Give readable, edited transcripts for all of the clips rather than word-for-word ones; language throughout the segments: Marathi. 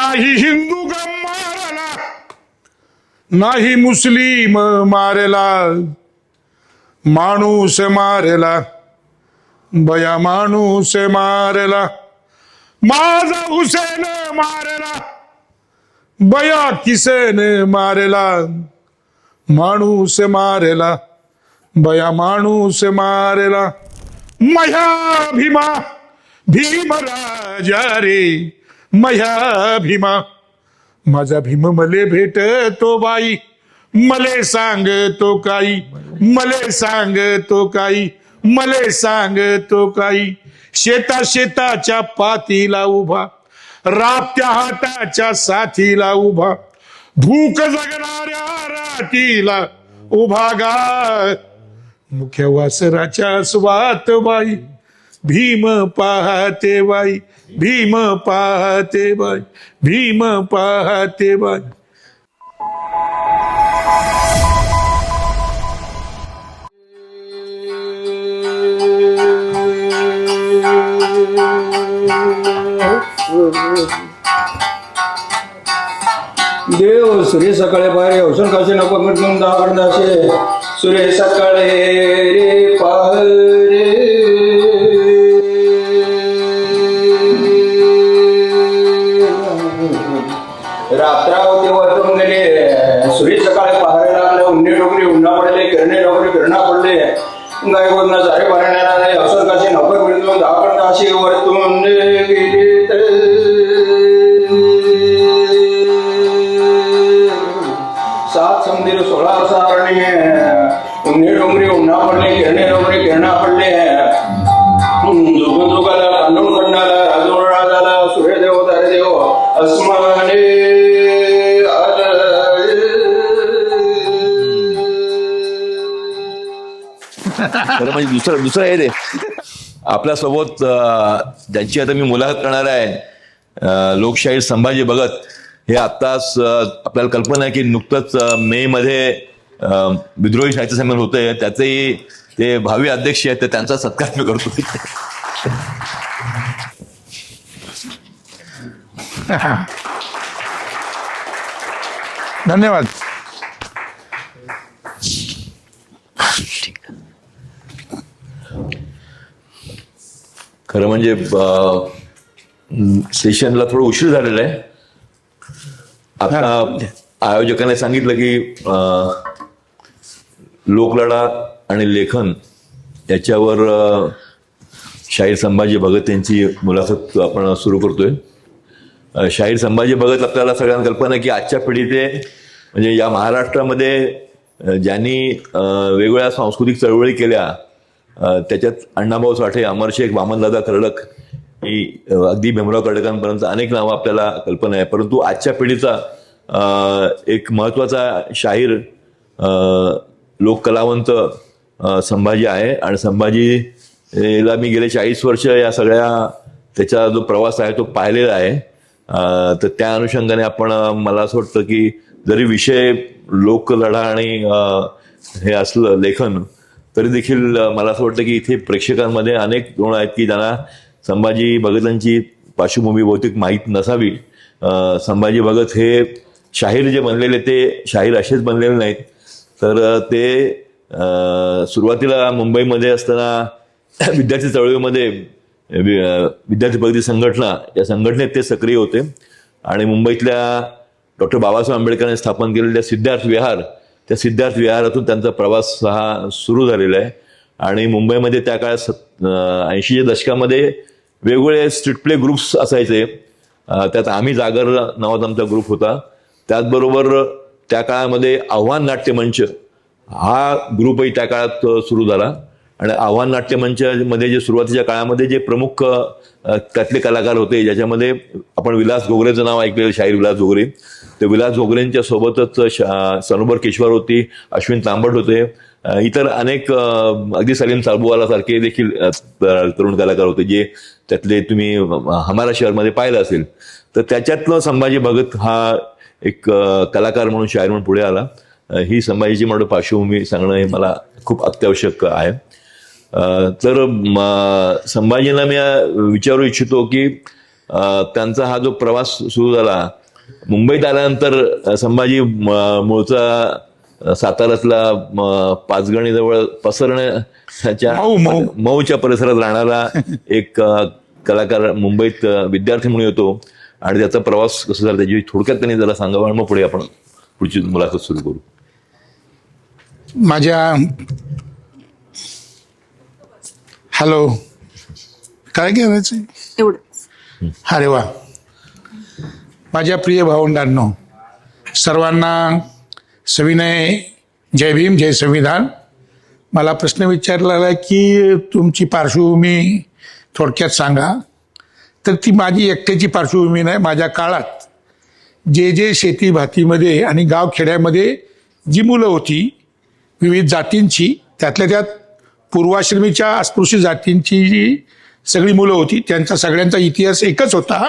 नाही हिंदू मारला, नाही मुस्लिम मारला, माणूस मारला, बया माणूस मारला, माझा हुसेन मारला, बया किसन मारला, माणूस मारला, बया माणूस मारला, मया भीमा भीमराजा रे, मया भीमा, माझा भीम मले भेटतो बाई, मले सांगतो काही, मले सांगतो काही, मले सांगतो काही, शेता शेताच्या पातीला उभा, राबत्या हाताच्या साथीला उभा, भूक जगणाऱ्या रातीला उभा गा, मुख्य वासराच्या स्वात बाई, भीम पाहते बाई, भीम पाहते बाई, भीम पाहते बाई. देव सूर्य सकाळी पारे औषण काशी नको मिटून दासे सूर्य सकाळे रे पारे रात्रावती वरतून गेले सूर्य सकाळी पहारे लागले उन्नी डोकरी उन्हा पडले किरणे डोकरी किरणा पडले गाय गोदना सारे पारण्याला औषण काशी नको मिटून दासे वरतून गेले सात समंदर 16 सारणी उन्हे डोंगरी उन्हा पडले किरणे डोंगरी किरणा पडले जुगाला कांडून खंडाला राजोळ राजाला सूर्यदेव तारेदेव अस्माने खरं म्हणजे दुसरं आहे रे आपल्या सोबत ज्यांची आता मी मुलाखत करणार आहे लोकशाहीर संभाजी भगत हे आत्ताच आपल्याला कल्पना आहे की नुकतंच मे मध्ये विद्रोही साहित्य संमेलन होतंय त्याचेही ते भावी अध्यक्ष आहेत तर त्यांचा सत्कार मी करतो. धन्यवाद. खरं म्हणजे सेशनला थोडं उशीर झालेला आहे. आता आयोजकांनी सांगितलं की लोकलढा आणि लेखन याच्यावर शाहीर संभाजी भगत यांची मुलाखत आपण सुरू करतोय. शाहीर संभाजी भगत आपल्याला सगळ्यांना कल्पना आहे की आजच्या पिढीचे म्हणजे या महाराष्ट्रामध्ये ज्यांनी वेगवेगळ्या सांस्कृतिक चळवळी केल्या त्याच्यात अण्णाभाऊ साठे, अमरशेख, वामनदादा कर्डक ही अगदी भीमराव कर्डकांपर्यंत अनेक नावं आपल्याला कल्पना आहे. परंतु आजच्या पिढीचा एक महत्वाचा शाहीर लोककलावंत संभाजी आहे आणि संभाजीला मी गेले 40 वर्ष या सगळ्या त्याचा जो प्रवास आहे तो पाहिलेला आहे. तर त्या अनुषंगाने आपण मला असं वाटतं की जरी विषय लोकलढा आणि हे असलं लेखन तरी देखील मला असं वाटतं की इथे प्रेक्षकांमध्ये अनेक जण आहेत की ज्यांना संभाजी भगतांची पार्श्वभूमी बहुतेक माहीत नसावी. संभाजी भगत हे शाहीर जे बनलेले ते शाहीर असेच बनलेले नाहीत तर ते सुरुवातीला मुंबईमध्ये असताना विद्यार्थी चळवळीमध्ये विद्यार्थी प्रगती संघटना या संघटनेत ते सक्रिय होते आणि मुंबईतल्या डॉक्टर बाबासाहेब आंबेडकरांनी स्थापन केलेल्या सिद्धार्थ विहार त्या सिद्धार्थ विहारातून त्यांचा प्रवास हा सुरू झालेला आहे. आणि मुंबईमध्ये त्या काळात 80च्या दशकामध्ये वेगवेगळे स्ट्रीट प्ले ग्रुप्स असायचे. त्यात आम्ही जागर नावाचा आमचा ग्रुप होता. त्याचबरोबर त्या काळामध्ये आव्हान नाट्यमंच हा ग्रुपही त्या काळात सुरू झाला आणि आव्हान नाट्यमंचमध्ये जे सुरुवातीच्या काळामध्ये जे प्रमुख त्यातले कलाकार होते ज्याच्यामध्ये आपण विलास घोगरेचं नाव ऐकलेलं शाहीर विलास घोगरे ते विलास घोगरेंच्या सोबतच सनोबर केशवर होती, अश्विन तांबट होते, इतर अनेक अगदी सलीम सालबुवाला सारखे देखील तरुण कलाकार होते जे त्यातले तुम्ही हमारा शहरमध्ये पाहिलं असेल. तर त्याच्यातलं संभाजी भगत हा एक कलाकार म्हणून शाहीर म्हणून पुढे आला. ही संभाजीची म्हणून पार्श्वभूमी सांगणं हे मला खूप अत्यावश्यक आहे. तर संभाजींना मी विचारू इच्छितो की त्यांचा हा जो प्रवास सुरू झाला, मुंबईत आल्यानंतर संभाजी मूळचा साताऱ्यातला पाचगणीजवळ पसरण्याच्या मऊच्या परिसरात राहणारा एक कलाकार मुंबईत विद्यार्थी म्हणून येतो आणि त्याचा प्रवास कसा झाला त्याची थोडक्यात त्यांनी जरा सांगावं आणि मग पुढे आपण पुढची मुलाखत सुरू करू. हॅलो, काय करायचं एवढं. अरे वा. माझ्या प्रिय भावंडांनो, सर्वांना सविनय जय भीम जय संविधान. मला प्रश्न विचारलेला की तुमची पार्श्वभूमी थोडक्यात सांगा. तर ती माझी एकट्याची पार्श्वभूमी नाही. माझ्या काळात जे शेती भातीमध्ये आणि गावखेड्यामध्ये जी मुलं होती विविध जातींची, त्यातल्या त्यात पूर्वाश्रमीच्या अस्पृश्य जातींची जी सगळी मुलं होती, त्यांचा सगळ्यांचा इतिहास एकच होता.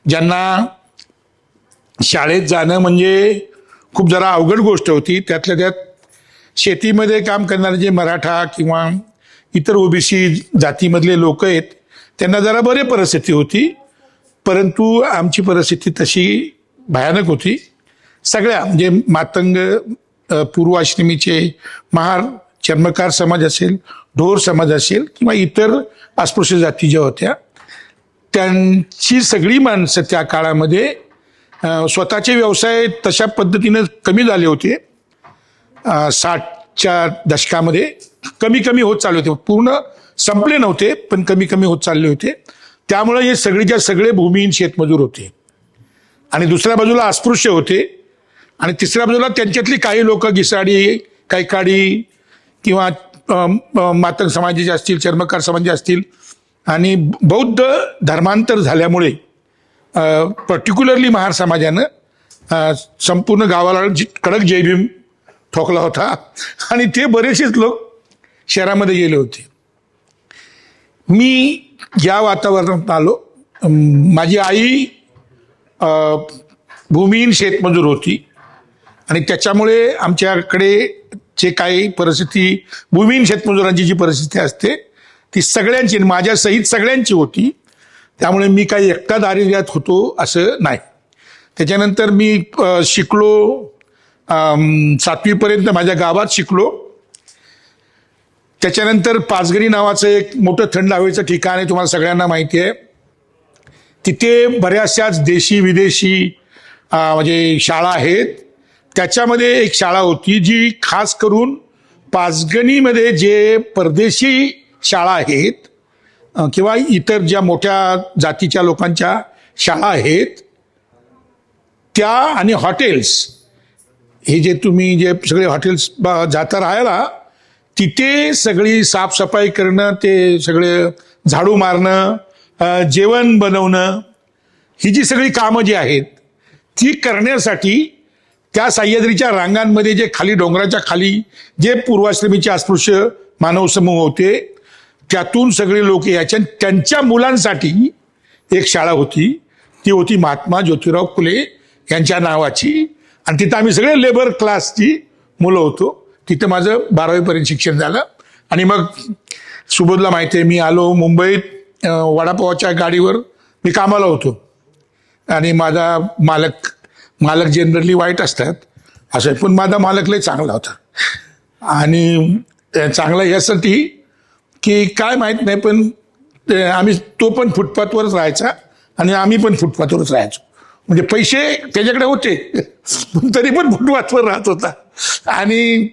ज्यांना शाळेत जाणं म्हणजे खूप जरा अवघड गोष्ट होती. त्यातल्या त्यात शेतीमध्ये काम करणारे जे मराठा किंवा इतर ओबीसी जातीमधले लोक आहेत त्यांना जरा बरी परिस्थिती होती. परंतु आमची परिस्थिती तशी भयानक होती. सगळ्या म्हणजे मातंग पूर्वाश्रमीचे महार चर्मकार समाज असेल, ढोर समाज असेल किंवा इतर अस्पृश्य जाती ज्या होत्या, त्यांची सगळी माणसं त्या काळामध्ये स्वतःचे व्यवसाय तशा पद्धतीनं कमी झाले होते. 60च्या दशकामध्ये कमी होत चालले होते. पूर्ण संपले नव्हते पण कमी होत चालले होते. त्यामुळे हे सगळीच्या सगळे भूमिहीन शेतमजूर होते आणि दुसऱ्या बाजूला अस्पृश्य होते आणि तिसऱ्या बाजूला त्यांच्यातली काही लोक घिसाडी, कैकाडी किंवा मातंग समाजाचे असतील, चर्मकार समाजाचे असतील आणि बौद्ध धर्मांतर झाल्यामुळे पर्टिक्युलरली महार समाजानं संपूर्ण गावाला कडक जय भीम ठोकला होता आणि ते बरेचसेच लोक शहरामध्ये गेले होते. मी या वातावरणात आलो. माझी आई भूमिहीन शेतमजूर होती आणि त्याच्यामुळे आमच्याकडे जे काही परिस्थिती भूमिहीन शेतमजुरांची जी परिस्थिती असते ती सगळ्यांची, माझ्या सहित सगळ्यांची होती. त्यामुळे मी काही एकटा दारिद्र्यात होतो असं नाही. त्याच्यानंतर मी शिकलो, 7वीपर्यंत माझ्या गावात शिकलो. त्याच्यानंतर पाचगणी नावाचं एक मोठं थंड हवेचं ठिकाण आहे, तुम्हाला सगळ्यांना माहिती आहे. तिथे बऱ्याचशाच देशी विदेशी म्हणजे शाळा आहेत. त्याच्यामध्ये एक शाळा होती जी खास करून पाचगणीमध्ये जे परदेशी शाळा आहेत किंवा इतर ज्या मोठ्या जातीच्या लोकांच्या शाळा आहेत त्या आणि हॉटेल्स, हे जे तुम्ही जे सगळे हॉटेल्स जाता राहायला, तिथे सगळी साफसफाई करणं, ते सगळे झाडू मारणं, जेवण बनवणं, ही जी सगळी कामं जी आहेत ती करण्यासाठी त्या सह्याद्रीच्या रांगांमध्ये जे खाली डोंगराच्या खाली जे पूर्वाश्रमीचे अस्पृश्य मानव समूह होते त्यातून सगळे लोक यायचे. त्यांच्या मुलांसाठी एक शाळा होती, ती होती महात्मा ज्योतिराव फुले यांच्या नावाची आणि तिथं आम्ही सगळे लेबर क्लासची मुलं होतो. तिथं माझं 12वीपर्यंत शिक्षण झालं आणि मग सुबोधला माहिती आहे मी आलो मुंबईत वडापावच्या गाडीवर मी कामाला होतो आणि माझा मालक जनरली वाईट असतात असं, पण माझा मालक लय चांगला होता आणि चांगला यासाठी की काय माहीत नाही पण तो पण फुटपाथवरच राहायचा आणि आम्ही पण फुटपाथवरच राहायचो. म्हणजे पैसे त्याच्याकडे होते पण तरी पण फुटपाथवर राहत होता. आणि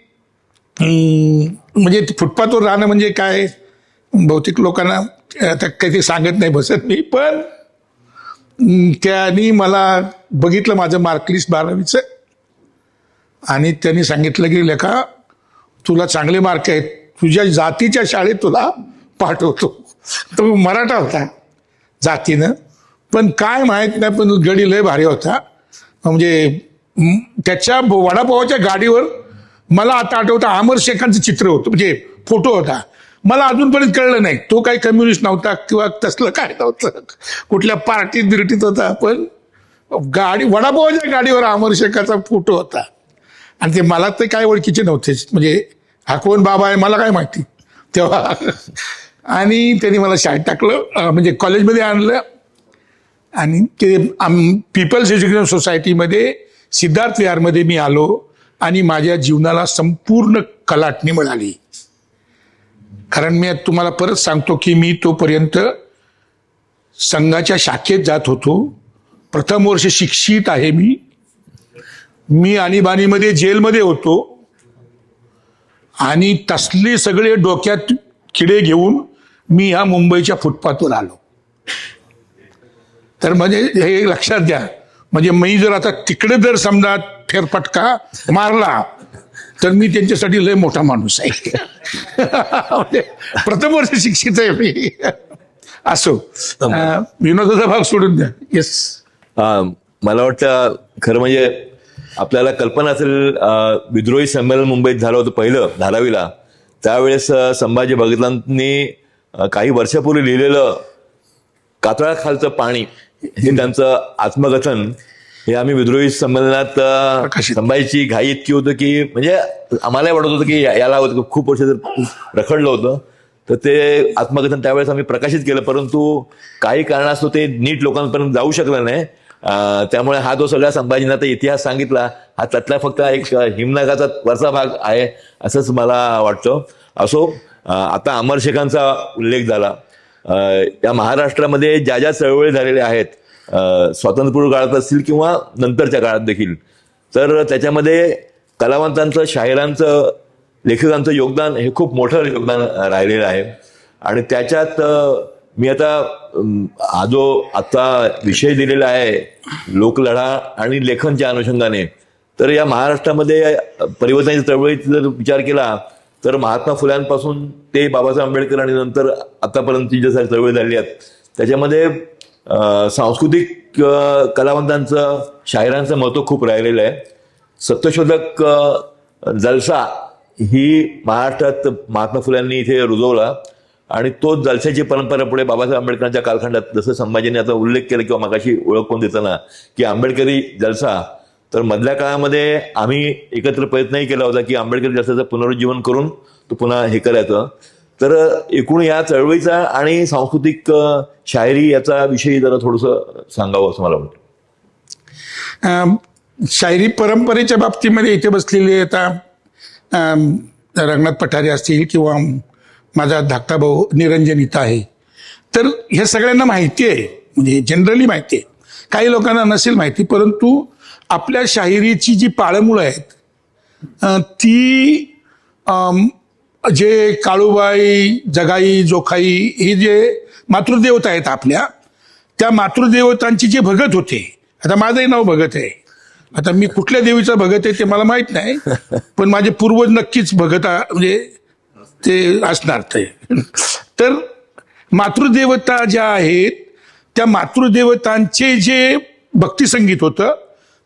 म्हणजे फुटपाथवर राहणं म्हणजे काय, बहुतेक लोकांना आता काही ते सांगत नाही बसत मी, पण त्यांनी मला बघितलं माझं मार्कलिस्ट 12वीचं आणि त्यांनी सांगितलं की लेखा तुला चांगले मार्क आहेत, तुझ्या जातीच्या शाळेत तुला पाठवतो. तो मराठा होता जातीनं, पण काय माहीत नाही पण गडी लय भारी होता. म्हणजे त्याच्या वडापावाच्या गाडीवर मला आता आठवतं अमर शेखांचं चित्र होतं, म्हणजे फोटो होता. मला अजूनपर्यंत कळलं नाही तो काही कम्युनिस्ट नव्हता किंवा तसलं काय नव्हतं, कुठल्या पार्टीत बिर्टीत होता, पण वडापावाच्या गाडीवर अमर शेखाचा फोटो होता. आणि ते मला ते काय ओळखीचे नव्हतेच, म्हणजे हा कोण बाबा आहे मला काय माहिती तेव्हा. आणि त्यांनी मला शाळेत टाकलं, म्हणजे कॉलेजमध्ये आणलं आणि ते पीपल्स एज्युकेशन सोसायटीमध्ये सिद्धार्थ विहारमध्ये मी आलो आणि माझ्या जीवनाला संपूर्ण कलाटणी मिळाली. कारण मी तुम्हाला परत सांगतो की मी तोपर्यंत संघाच्या शाखेत जात होतो. प्रथम वर्ष शिक्षित आहे मी आणीबाणीमध्ये जेलमध्ये होतो आणि तसले सगळे डोक्यात किडे घेऊन मी ह्या मुंबईच्या फुटपाथवर आलो. तर म्हणजे हे लक्षात घ्या, म्हणजे मी जर आता तिकडे जर समजा फेरफटका मारला तर मी त्यांच्यासाठी लय मोठा माणूस आहे. म्हणजे प्रथम वर्ष शिक्षित आहे मी. असो, विनोदाचा भाग सोडून द्या. येस, मला वाटतं खरं म्हणजे आपल्याला कल्पना असेल, विद्रोही संमेलन मुंबईत झालं होतं पहिलं धारावीला. त्यावेळेस संभाजी भगतांनी काही वर्षापूर्वी लिहिलेलं कातळाखालचं पाणी हे त्यांचं आत्मकथन हे आम्ही विद्रोही संमेलनात संभाजीची घाई इतकी होतं की म्हणजे आम्हाला वाटत होतं की याला खूप वर्ष रखडलं होतं. तर ते आत्मकथन त्यावेळेस आम्ही प्रकाशित केलं, परंतु काही कारणास्तव ते नीट लोकांपर्यंत जाऊ शकलं नाही. त्यामुळे हा जो सगळा संभाजींना इतिहास सांगितला हा त्यातला फक्त एक हिमनगाचा वरचा भाग आहे असंच मला वाटतं. असो, आता अमर शेखांचा उल्लेख झाला. या महाराष्ट्रामध्ये ज्या ज्या चळवळी झालेल्या आहेत, स्वातंत्र्यपूर्व काळात असतील किंवा नंतरच्या काळात देखील, तर त्याच्यामध्ये कलावंतांचं, शाहिरांचं, लेखकांचं योगदान हे खूप मोठं योगदान राहिलेलं आहे. आणि त्याच्यात मी आता हा जो आता विषय दिलेला आहे लोकलढा आणि लेखनच्या अनुषंगाने, तर या महाराष्ट्रामध्ये परिवर्तनाच्या चळवळीत जर विचार केला तर महात्मा फुल्यांपासून ते बाबासाहेब आंबेडकर आणि नंतर आतापर्यंतची ज्या चळवळी झाली आहेत त्याच्यामध्ये सांस्कृतिक कलावंतांचं, शाहिरांचं महत्व खूप राहिलेलं आहे. सत्यशोधक जलसा ही महाराष्ट्रात महात्मा फुल्यांनी इथे रुजवला आणि तोच जलसाची परंपरा पुढे बाबासाहेब आंबेडकरांच्या कालखंडात, जसं संभाजीने आता उल्लेख केला किंवा मगाशी ओळख करून देताना की आंबेडकरी जलसा, तर मधल्या काळामध्ये आम्ही एकत्र प्रयत्नही केला होता की आंबेडकरी जलसाचं पुनरुज्जीवन करून तो पुन्हा हे करायचं. तर एकूण या चळवळीचा आणि सांस्कृतिक शायरी याचा विषयी जरा थोडंसं सांगावं असं मला वाटतं. शायरी परंपरेच्या बाबतीमध्ये इथे बसलेले आता रंगनाथ पठारे असतील किंवा माझा धाकटा भाऊ निरंजन इथं आहे, तर हे सगळ्यांना माहिती आहे, म्हणजे जनरली माहिती आहे. काही लोकांना नसेल माहिती, परंतु आपल्या शाहिरीची जी पाळंमुळं आहेत ती जे काळूबाई, जगाई, जोखाई हे जे मातृदेवता आहेत आपल्या, त्या मातृदेवतांची जे भगत होते, आता माझंही नाव भगत आहे, आता मी कुठल्या देवीचा भगत आहे ते मला माहित नाही, पण माझे पूर्वज नक्कीच भगत म्हणजे ते असणार ते. तर मातृदेवता ज्या आहेत त्या मातृदेवतांचे जे भक्तिसंगीत होतं,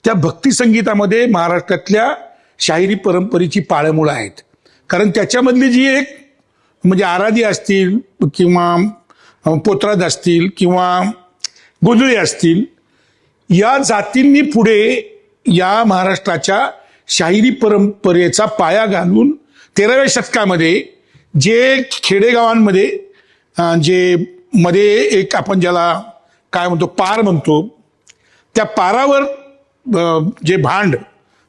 त्या भक्तिसंगीतामध्ये महाराष्ट्रातल्या शाहिरी परंपरेची पाळंमुळं आहेत. कारण त्याच्यामधली जी एक म्हणजे आराधी असतील किंवा पोतराज असतील किंवा गोंधळी असतील, या जातींनी पुढे या महाराष्ट्राच्या शाहिरी परंपरेचा पाया घालून 13व्या शतकामध्ये जे खेडेगावांमध्ये जे मध्ये एक आपण ज्याला काय म्हणतो पार म्हणतो, त्या पारावर जे भांड,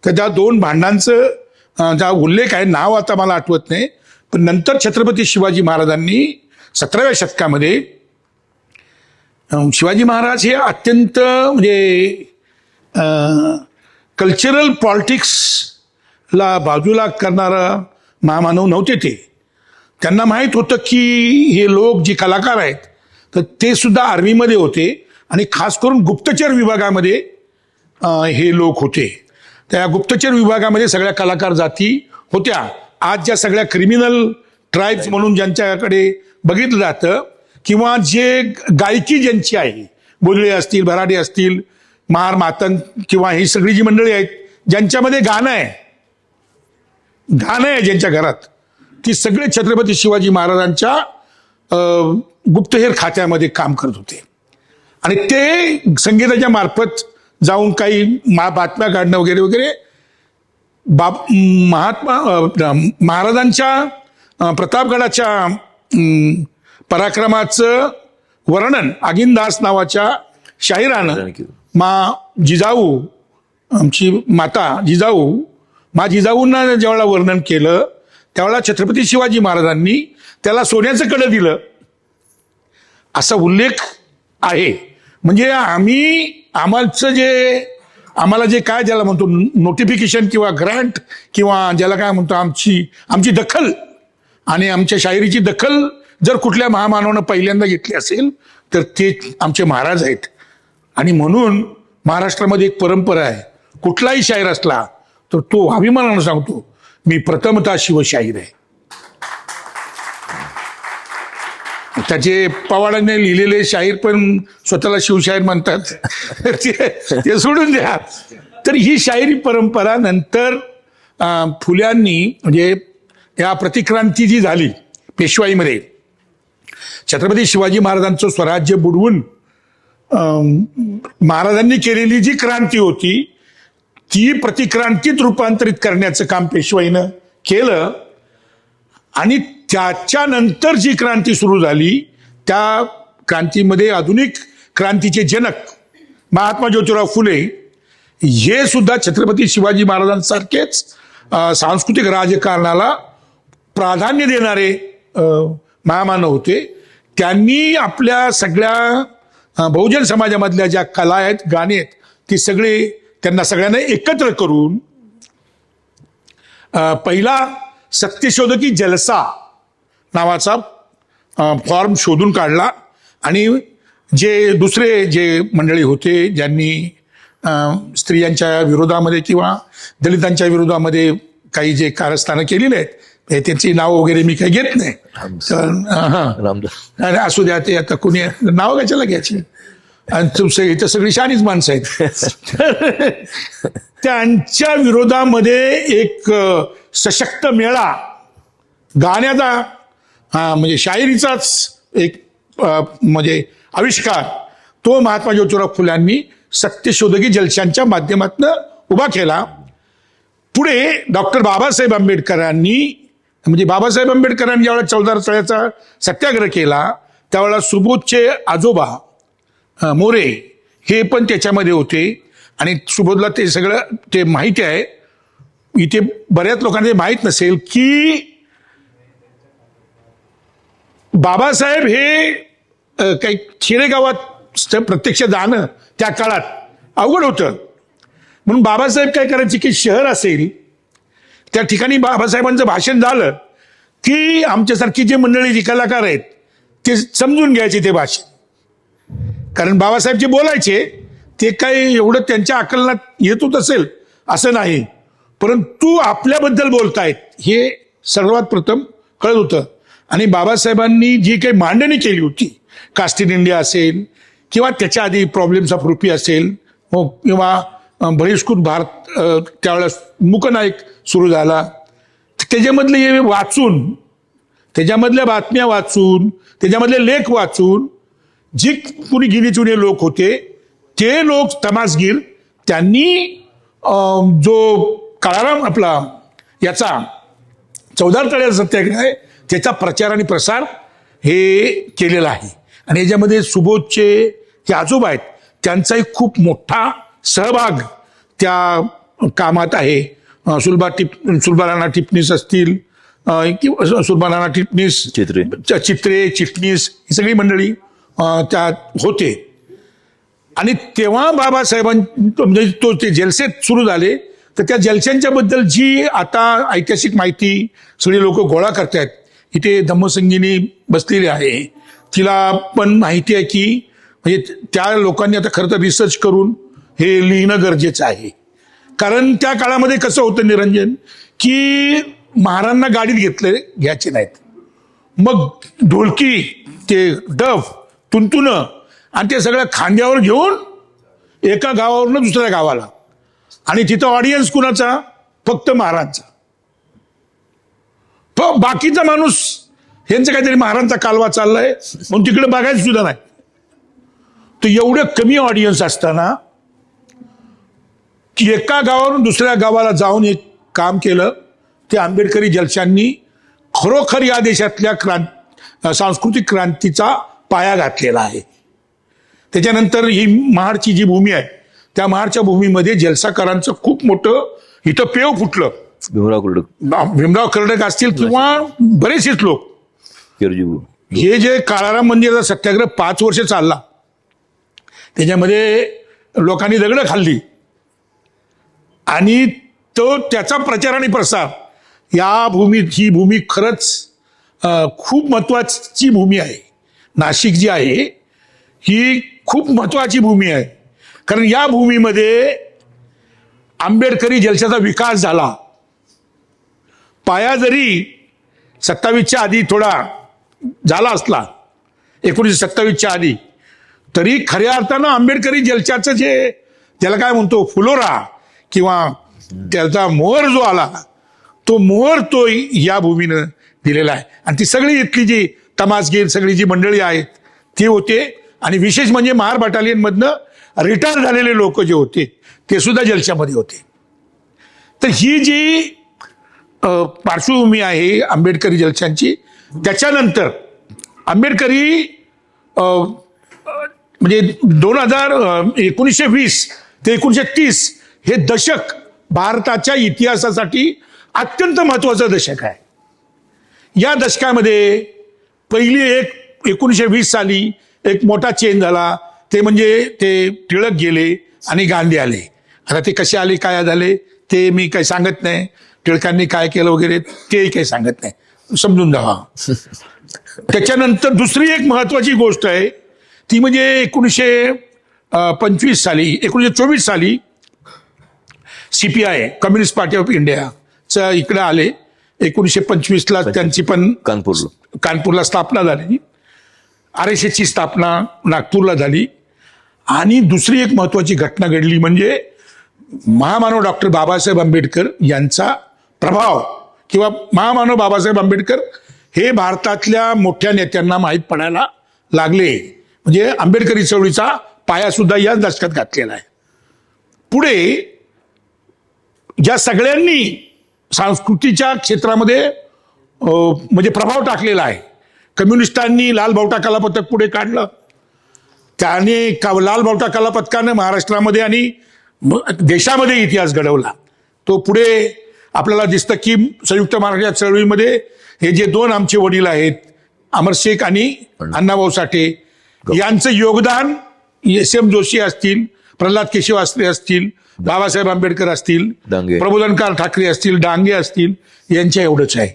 तर त्या दोन भांडांचं ज्या उल्लेख आहे, नाव आता मला आठवत नाही, पण नंतर छत्रपती शिवाजी महाराजांनी 17व्या शतकामध्ये, शिवाजी महाराज हे अत्यंत म्हणजे कल्चरल पॉलिटिक्सला बाजूला करणारा महामानव नव्हते. त्यांना माहीत होतं की हे लोक जे कलाकार आहेत तर ते सुद्धा आर्मीमध्ये होते आणि खास करून गुप्तचर विभागामध्ये हे लोक होते. त्या गुप्तचर विभागामध्ये सगळ्या कलाकार जाती होत्या. आज ज्या सगळ्या क्रिमिनल ट्राईब्स म्हणून ज्यांच्याकडे बघितलं जातं किंवा जे गायकी ज्यांची आहे, बोलळे असतील, भराडे असतील, महार, मातंग किंवा ही सगळी जी मंडळी आहेत ज्यांच्यामध्ये गाणं आहे ज्यांच्या घरात, ती सगळे छत्रपती शिवाजी महाराजांच्या गुप्तहेर खात्यामध्ये काम करत होते. आणि ते संगीताच्या मार्फत जाऊन काही बातम्या काढणं वगैरे वगैरे महाराजांच्या प्रतापगडाच्या पराक्रमाचं वर्णन आगिनदास नावाच्या शाहिरानं मा जिजाऊ, आमची माता जिजाऊ, मा जिजाऊंना ज्यावेळेला वर्णन केलं त्यावेळेला छत्रपती शिवाजी महाराजांनी त्याला सोन्याचं कडं दिलं असा उल्लेख आहे. म्हणजे आम्हाला जे काय ज्याला म्हणतो नोटिफिकेशन किंवा ग्रँट किंवा ज्याला काय म्हणतो आमची दखल आणि आमच्या शाहिरीची दखल जर कुठल्या महामानवानं पहिल्यांदा घेतली असेल तर ते आमचे महाराज आहेत. आणि म्हणून महाराष्ट्रामध्ये एक परंपरा आहे, कुठलाही शाहीर असला तर तो अभिमानानं सांगतो मी प्रथमतः शिवशाहीर आहे. त्याचे पवाडांनी लिहिलेले शाहीर पण स्वतःला शिवशाहीर म्हणतात. ते सोडून द्या. तर ही शाहिरी परंपरा नंतर फुल्यांनी म्हणजे या प्रतिक्रांती जी झाली पेशवाईमध्ये, छत्रपती शिवाजी महाराजांचं स्वराज्य बुडवून महाराजांनी केलेली जी क्रांती होती ती प्रतिक्रांतीत रूपांतरित करण्याचं काम पेशवाईनं केलं. आणि त्याच्यानंतर जी क्रांती सुरू झाली त्या क्रांतीमध्ये आधुनिक क्रांतीचे जनक महात्मा ज्योतिराव फुले हे सुद्धा छत्रपती शिवाजी महाराजांसारखेच सांस्कृतिक राजकारणाला प्राधान्य देणारे महामानव होते. त्यांनी आपल्या सगळ्या बहुजन समाजामधल्या ज्या कला आहेत, गाणी आहेत, ती त्यांना सगळ्यांना एकत्र करून पहिला सत्यशोधकी जलसा नावाचा फॉर्म शोधून काढला. आणि दुसरे जे मंडळी होते ज्यांनी स्त्रियांच्या विरोधामध्ये किंवा दलितांच्या विरोधामध्ये काही जे कारस्थानं केलेली आहेत त्यांची नाव वगैरे मी काही घेत नाही. तर असू द्या, ते आता कोणी नाव कशाला घ्यायची, आणि इथं सगळी शानीच माणसं आहेत. त्यांच्या विरोधामध्ये एक सशक्त मेळा गाण्याचा म्हणजे शाहिरीचाच एक म्हणजे आविष्कार तो महात्मा ज्योतिराव फुल्यांनी सत्यशोधकी जलशांच्या माध्यमातून उभा केला. पुढे डॉक्टर बाबासाहेब आंबेडकरांनी म्हणजे बाबासाहेब आंबेडकरांनी ज्यावेळेला 14 तळ्याचा सत्याग्रह केला त्यावेळेला सुबोधचे आजोबा मोरे हे पण त्याच्यामध्ये होते. आणि सुबोधला ते सगळं ते माहिती आहे. इथे बऱ्याच लोकांना माहीत नसेल की बाबासाहेब हे काही खेडेगावात प्रत्यक्ष जाणं त्या काळात अवघड होतं. म्हणून बाबासाहेब काय करायचे की शहर असेल त्या ठिकाणी बाबासाहेबांचं भाषण झालं की आमच्यासारखी जे मंडळी जी कलाकार आहेत ते समजून घ्यायचे ते भाषण. कारण बाबासाहेब जे बोलायचे ते काही एवढं त्यांच्या आकलनात येत होत असेल असं नाही, परंतु आपल्याबद्दल बोलतायत हे सर्वात प्रथम कळत होतं. आणि बाबासाहेबांनी जी काही मांडणी केली होती, कास्ट इन इंडिया असेल किंवा त्याच्या आधी प्रॉब्लेम्स ऑफ रुपी असेल किंवा बहिष्कृत भारत त्यावेळेस मूकनायक सुरू झाला, त्याच्यामधले हे वाचून, त्याच्यामधल्या बातम्या वाचून, त्याच्यामधले लेख वाचून जी कुणी गिनीचुने लोक होते ते लोक तमासगीर त्यांनी जो काळाराम आपला याचा 14 तळ्याचा सत्याग्रह आहे त्याचा प्रचार आणि प्रसार हे केलेला आहे. आणि याच्यामध्ये सुबोधचे जे आजोबा आहेत त्यांचाही खूप मोठा सहभाग त्या कामात आहे. सुलभा टिपणीस असतील किंवा सुलभा टिपणीस, चित्रे, चिटणीस ही सगळी मंडळी त्यात होते. आणि तेव्हा बाबासाहेबांचे ते जलसे सुरू झाले तर त्या जलशांच्या बद्दल जी आता ऐतिहासिक माहिती सगळी लोक गोळा करतायत, इथे धम्मसंगीनी बसलेली आहे, तिला पण माहिती आहे की म्हणजे त्या लोकांनी आता खरं तर रिसर्च करून हे लिहिणं गरजेचं आहे. कारण त्या काळामध्ये कसं होतं निरंजन की महाराजांना गाडीत घ्यायचे नाहीत, मग ढोलकी ते डफ तुंतुन आणि ते सगळं खांद्यावर घेऊन एका गावावरून दुसऱ्या गावाला, आणि तिथं ऑडियन्स कुणाचा, फक्त महाराजांचा. बाकीचा माणूस यांचं काहीतरी महाराजांचा कालवा चाललाय म्हणून तिकडे बघायचं सुद्धा नाही. तर एवढं कमी ऑडियन्स असताना की एका गावावरून दुसऱ्या गावाला जाऊन एक काम केलं ते आंबेडकरी जलशांनी खरोखर या देशातल्या सांस्कृतिक क्रांतीचा पाया घातलेला आहे. त्याच्यानंतर ही महाडची जी भूमी आहे त्या महाडच्या भूमीमध्ये जलसाकारांचं खूप मोठं इथं पेव फुटलं. भीमराव कर्डक असतील किंवा बरेचसेच लोक. हे जे काळाराम मंदिराचा सत्याग्रह 5 वर्ष चालला त्याच्यामध्ये लोकांनी दगडं खाल्ली आणि त्याचा प्रचार आणि प्रसार या भूमीत, ही भूमी खरंच खूप महत्वाची भूमी आहे. नाशिक जी आहे ही खूप महत्वाची भूमी आहे, कारण या भूमीमध्ये आंबेडकरी जलशाचा विकास झाला. पाया जरी 27च्या आधी थोडा झाला असला, 1927च्या आधी, तरी खऱ्या अर्थानं आंबेडकरी जलशाचं ज्याला काय म्हणतो फुलोरा किंवा त्याचा मोहर जो आला तो मोहर या भूमीनं दिलेला आहे. आणि ती सगळी इथली जी तमासगीर सगळी जी मंडळी आहेत ती होते. आणि विशेष म्हणजे महार बटालियन मधनं रिटायर झालेले लोक जे होते ते सुद्धा जलशामध्ये होते. तर ही जी पार्श्वभूमी आहे आंबेडकरी जलशांची. त्याच्यानंतर आंबेडकरी म्हणजे 1920 ते 1930 हे दशक भारताच्या इतिहासासाठी अत्यंत महत्वाचं दशक आहे. या दशकामध्ये पहिली 1920 साली एक मोठा चेंज झाला, ते म्हणजे ते टिळक गेले आणि गांधी आले. आता ते कसे आले काय झाले ते मी काही सांगत नाही, टिळकांनी काय केलं वगैरे तेही काही सांगत नाही, समजून जावा. त्याच्यानंतर दुसरी एक महत्वाची गोष्ट आहे ती म्हणजे 1924 साली CPI कम्युनिस्ट पार्टी ऑफ इंडियाचं इकडे आले. 1925ला त्यांची पण कानपूरला स्थापना झाली. RSSची स्थापना नागपूरला झाली. आणि दुसरी एक महत्वाची घटना घडली म्हणजे महामानव डॉक्टर बाबासाहेब आंबेडकर यांचा प्रभाव, किंवा महामानव बाबासाहेब आंबेडकर हे भारतातल्या मोठ्या नेत्यांना माहीत पडायला लागले. म्हणजे आंबेडकरी चळवळीचा पाया सुद्धा याच दशकात घातलेला आहे. पुढे ज्या सगळ्यांनी संस्कृतीच्या क्षेत्रामध्ये म्हणजे प्रभाव टाकलेला आहे. कम्युनिस्टांनी लाल बावटा कला पथक पुढे काढलं. त्याने लाल बावटा कला पथकानं महाराष्ट्रामध्ये आणि देशामध्ये इतिहास घडवला. तो पुढे आपल्याला दिसतं की संयुक्त महाराष्ट्र चळवळीमध्ये हे जे 2 आमचे वडील आहेत अमर शेख आणि अण्णाभाऊ साठे यांचं योगदान SM जोशी असतील, प्रल्हाद केशवास्त्रे असतील, बाबासाहेब आंबेडकर असतील, प्रबोधनकार ठाकरे असतील, डांगे असतील, यांच्या एवढंच आहे.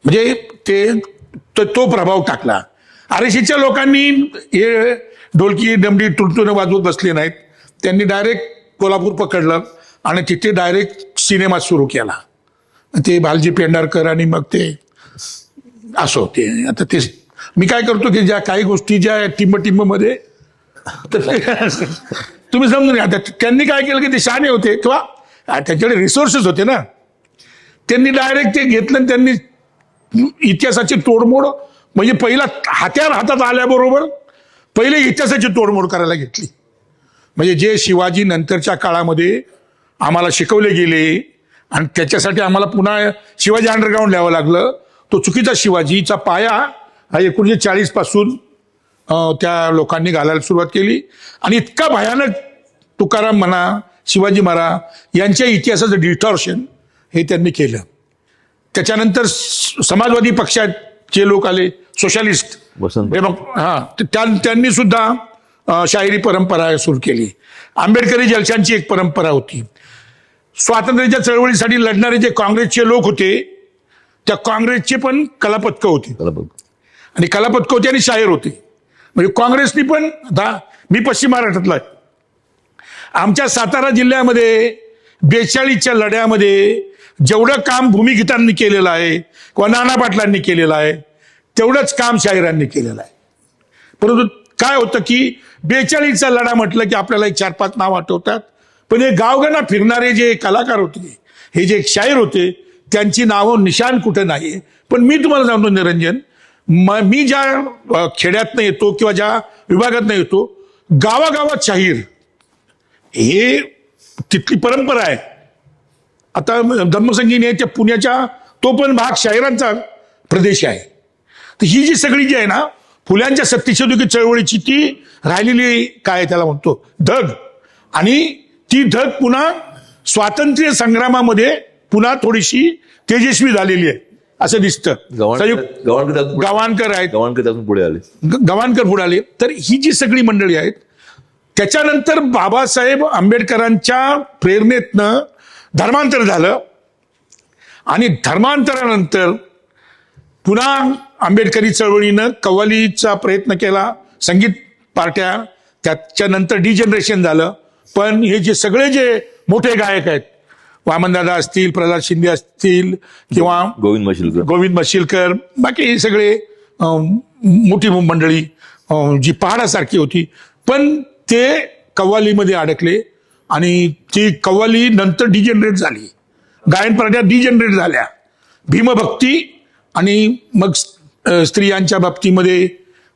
म्हणजे तो प्रभाव टाकला. RSSच्या लोकांनी हे ढोलकी दमडी तुरतुरं वाजवत बसले नाहीत. त्यांनी डायरेक्ट कोल्हापूर पकडलं आणि तिथे डायरेक्ट सिनेमा सुरू केला. ते भालजी पेंढारकर आणि मग ते असं होते. आता ते मी काय करतो की ज्या काही गोष्टी ज्या टिंब मध्ये तुम्ही समजून घ्या. त्यांनी काय केलं की ते शहाणे होते किंवा त्यांच्याकडे रिसोर्सेस होते ना, त्यांनी डायरेक्ट ते घेतलं आणि त्यांनी इतिहासाची तोडमोड म्हणजे पहिला हत्यार हातात आल्याबरोबर पहिले इतिहासाची तोडमोड करायला घेतली. म्हणजे जे शिवाजी नंतरच्या काळामध्ये आम्हाला शिकवले गेले आणि त्याच्यासाठी आम्हाला पुन्हा शिवाजी अंडरग्राऊंड लिहावं लागलं, तो चुकीचा शिवाजीचा पाया हा 1940 पासून त्या लोकांनी घालायला सुरुवात केली. आणि इतका भयानक तुकाराम म्हणा, शिवाजी महाराज यांच्या इतिहासाचं डिटॉर्शन हे त्यांनी केलं. त्याच्यानंतर समाजवादी पक्षाचे लोक आले, सोशलिस्ट, त्यांनी सुद्धा शाहिरी परंपरा सुरू केली. आंबेडकरी जलशांची एक परंपरा होती. स्वातंत्र्याच्या चळवळीसाठी लढणारे जे काँग्रेसचे लोक होते त्या काँग्रेसचे पण कलापथकं होती आणि कलापथकं होती आणि शाहीर होते. म्हणजे काँग्रेसनी पण, आता मी पश्चिम महाराष्ट्रातला आहे, आमच्या सातारा जिल्ह्यामध्ये 42च्या लढ्यामध्ये जेवढं काम भूमिगीतांनी केलेलं आहे किंवा नाना पाटलांनी केलेलं आहे तेवढंच काम शाहिरांनी केलेलं आहे. परंतु काय होतं की 42चा लढा म्हटलं की आपल्याला एक 4-5 नाव आठवतात, पण हे गावगाना फिरणारे जे कलाकार होते, हे जे शाहीर होते, त्यांची नावं निशाण कुठं नाही. पण मी तुम्हाला सांगतो निरंजन, मी ज्या खेड्यातनं येतो किंवा ज्या विभागातनं येतो, गावागावात शाहीर हे तिथली परंपरा आहे. आता धम्मसंगीने आहे त्या पुण्याच्या, तो पण भाग शाहिरांचा प्रदेश आहे. तर ही जी सगळी जी आहे ना फुल्यांच्या सत्यशोधकी चळवळीची ती राहिलेली काय त्याला म्हणतो धग, आणि ती धग पुन्हा स्वातंत्र्य संग्रामामध्ये पुन्हा थोडीशी तेजस्वी झालेली आहे असं दिसतं. गवाणकर आहेत, गवाणकर त्यातून पुढे आले. गवाणकर पुढे आले. तर ही जी सगळी मंडळी आहेत, त्याच्यानंतर बाबासाहेब आंबेडकरांच्या प्रेरणेतनं धर्मांतर झालं, आणि धर्मांतरानंतर पुन्हा आंबेडकरी चळवळीनं कव्वालीचा प्रयत्न केला, संगीत पार्ट्या, त्याच्यानंतर डिजनरेशन झालं. पण हे जे सगळे जे मोठे गायक आहेत, वामनदादा असतील, प्रल्हाद शिंदे असतील, किंवा गोविंद मशिलकर, बाकी हे सगळे मोठी मंडळी जी पहाडासारखी होती, पण ते कव्वालीमध्ये अडकले, आणि ती कव्वाली नंतर डिजनरेट झाली, गायन पार्ट्या डिजनरेट झाल्या, भीमभक्ती, आणि मग स्त्रियांच्या बाबतीमध्ये